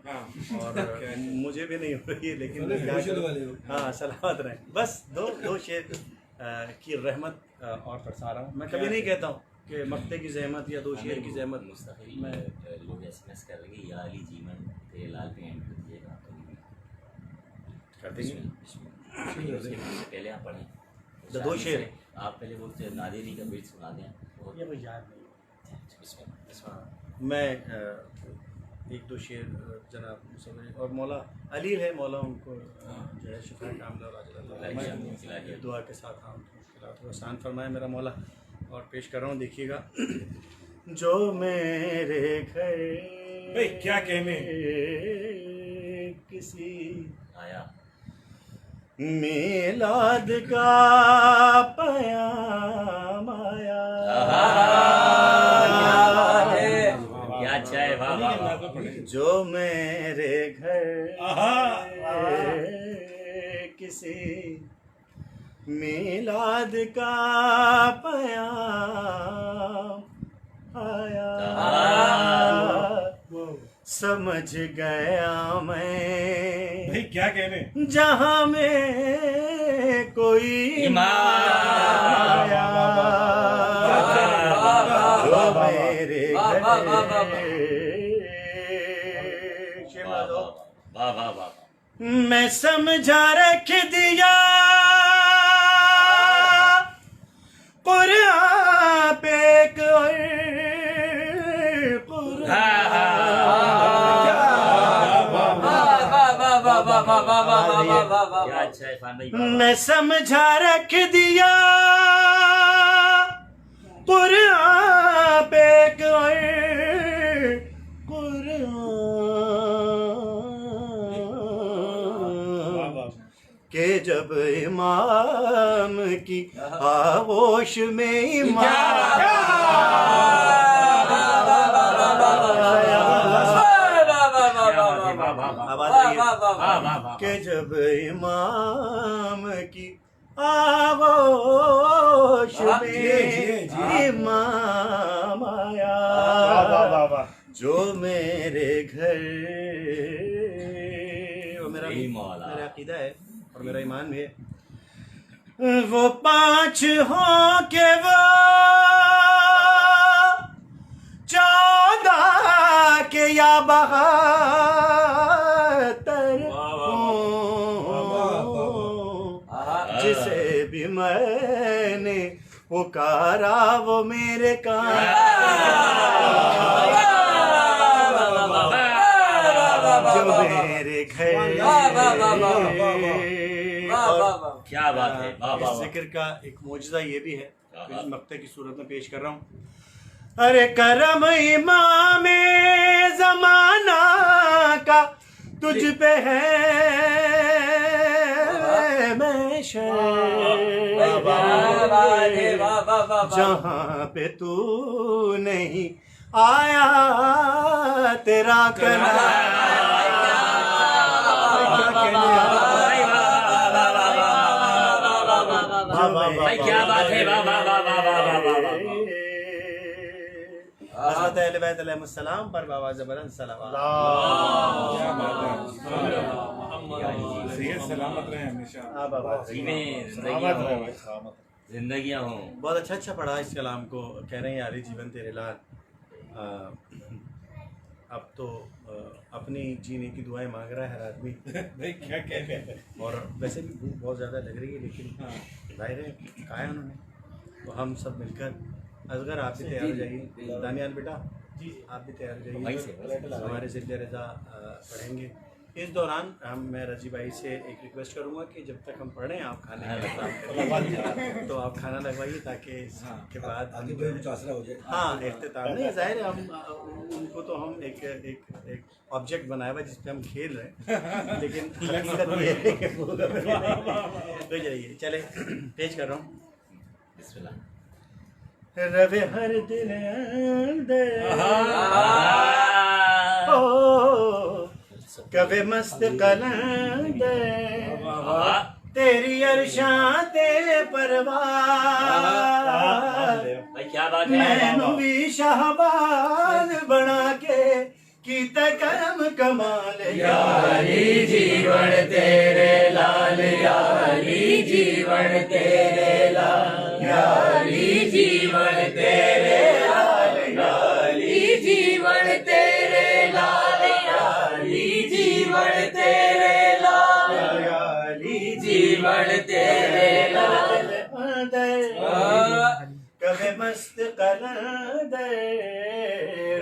और मुझे भी नहीं हो रही है, लेकिन हाँ सलामत रहें। बस दो शेर की रहमत और बरसा रहा हूँ। मैं कभी नहीं कहता हूँ कि मक्ते की जहमत या 2 शेर की जहमत। मुस्तकिल में लोग SMS कर रहे हैं, या अली जीवन तेरे लाल पे एंड कर दीजिएगा, कर देंगे। उससे पहले आप पढ़ें 2 शेर। आप पहले वो नादेरी का बीट सुना दें। ये मुझे याद नहीं। मैं 1-2 शेर जनाब मुसव्विर और मौला अलील है, मौला उनको जो है शिफा कामिला और आजिला दुआ के साथ हम मुश्किलात को आसान फरमाए मेरा मौला। और पेश कर रहा हूँ, देखिएगा। जो मेरे घर भाई क्या कहने। किसी आया मिलाद का पयाम आया। क्या अच्छा है, वाह वाह वाह। जो मेरे घर किसी मिलाद का पयाम आया। समझ गया मैं भाई क्या कहने। जहाँ में कोई आया। जो मेरे घर वाह वाह वाह। मैं समझा रख दिया कुरान पे और क्या अच्छा है फान भाई। मैं समझा रख दिया कुरान पे कुरान जब इमाम की आगोश में के जब इमाम की आगोश में इमाम आया जो मेरे घर, वो मेरा अकीदा है और मेरा ईमान भी है, वो 5 हो के वो 14 के या 72 जिसे भी मैंने पुकारा वो मेरे कान, जो मेरे घर। क्या बात है, इस जिक्र का एक मौजज़ा ये भी है, इस मक्ते की सूरत में पेश कर रहा हूँ। अरे करम इमाम ज़माना का तुझ पे है मैं जहाँ पे तू नहीं आया तेरा करना। क्या बात है, हज़रत अहले बैत अलैहिस्सलाम पर बाबा ज़बरन सलावत। सलामत रहे हमेशा। जिंदगियां हों। बहुत अच्छा पढ़ा इस कलाम को। कह रहे हैं यारी जीवन तेरे लाल। अब तो अपनी जीने की दुआएं मांग रहा है हर आदमी। क्या कहते हैं। और वैसे भी भूख बहुत ज़्यादा लग रही है, लेकिन जाहिर है कहा है उन्होंने, तो हम सब मिलकर, असगर आप भी तैयार हो जाइए, दानियाल बेटा जी आप भी तैयार हो जाइए, हमारे ज़िले रज़ा पढ़ेंगे। इस दौरान मैं रजी भाई से एक रिक्वेस्ट करूंगा कि जब तक हम पढ़ें आप खाने का तो आप खाना लगवाइए ताकि इसके बाद आगे मुतासरा हो जाए। हाँ इख्तिताम नहीं, जाहिर है हम उनको तो हम एक ऑब्जेक्ट बनाया हुआ जिस पे हम खेल रहे हैं, लेकिन तो जाइए चले पेश कर रहा हूँ। रवे हर दिल कवे मस्त कलंदे तेरी अरशाते परवार, क्या बात है। मैनू भी शाहबाज बना के कीता करम कमाल यारी जीवन तेरे लाल, यारी जीवन तेरे लाल, यारी जीवन तेरे लाल, यारी जीवन तेरे लाल, यारी जीवन तेरे लाल, यारी जीवन तेरे लाल। कभी मस्त कलंदे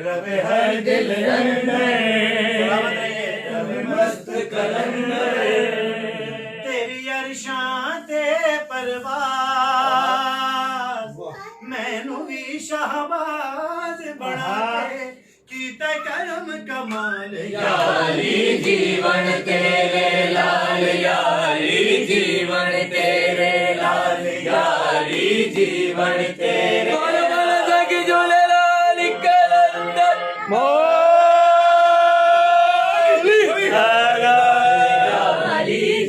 रवे हर दिल रवे मस्त कलंदे तेरी अरशाते परवाज, मैनू भी शाहबाज बना के कीता करम कमाल यारी जीवन तेरे लाल, यारी जीवन तेरे लाल, यारी जीवन तेरे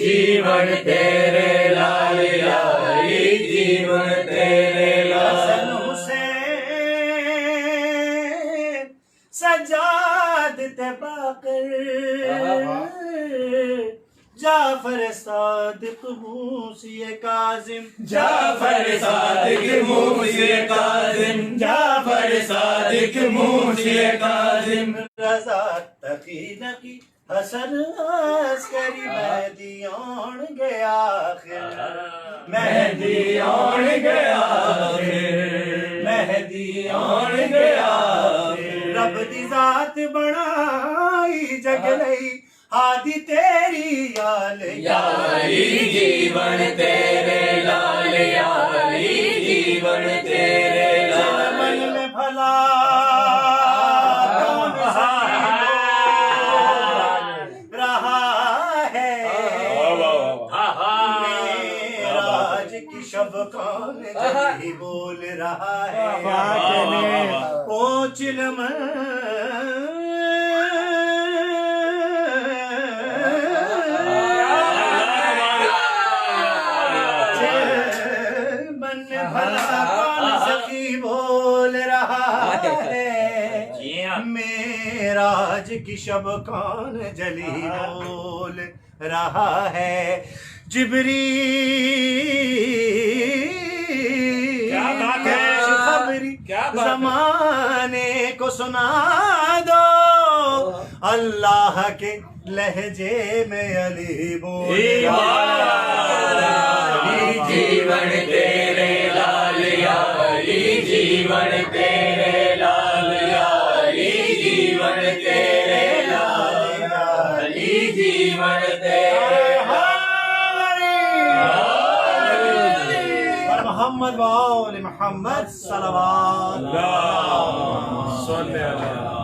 जीवन तेरे लाल, यारी जीवन तेरे लाल। हुसैन सजाद ते बाकर जाफर सादिक मूसी काजिम, जाफर सादिक मूसी काजिम, जाफर सादिक मूसी काजिम, रज़ा तकी नकी हसन अस्करी मेहदी आन गया आखिर, मेहदी आन गया आखिर, मेहदी आन गया आखिर। रब दी जात बनाई जग लई आदि तेरी याल, यारी जीवन तेरे लाल, यारी जीवन तेरे लाल। मन में भला रहा है की शब कौन जली बोल रहा है ओ चिलम भला कौन सखी बोल रहा है मेराज की शब कौन जली बोल रहा है जिबरी खबरी जमाने को सुना दो अल्लाह के लहजे में अली बोल जीवन तेरे लाल यारी जीवन तेरे लाल यारी जीवन तेरे लाल यारी जीवन तेरे मोहम्मद वाले मोहम्मद सल्लल्लाहु अलैहि वसल्लम।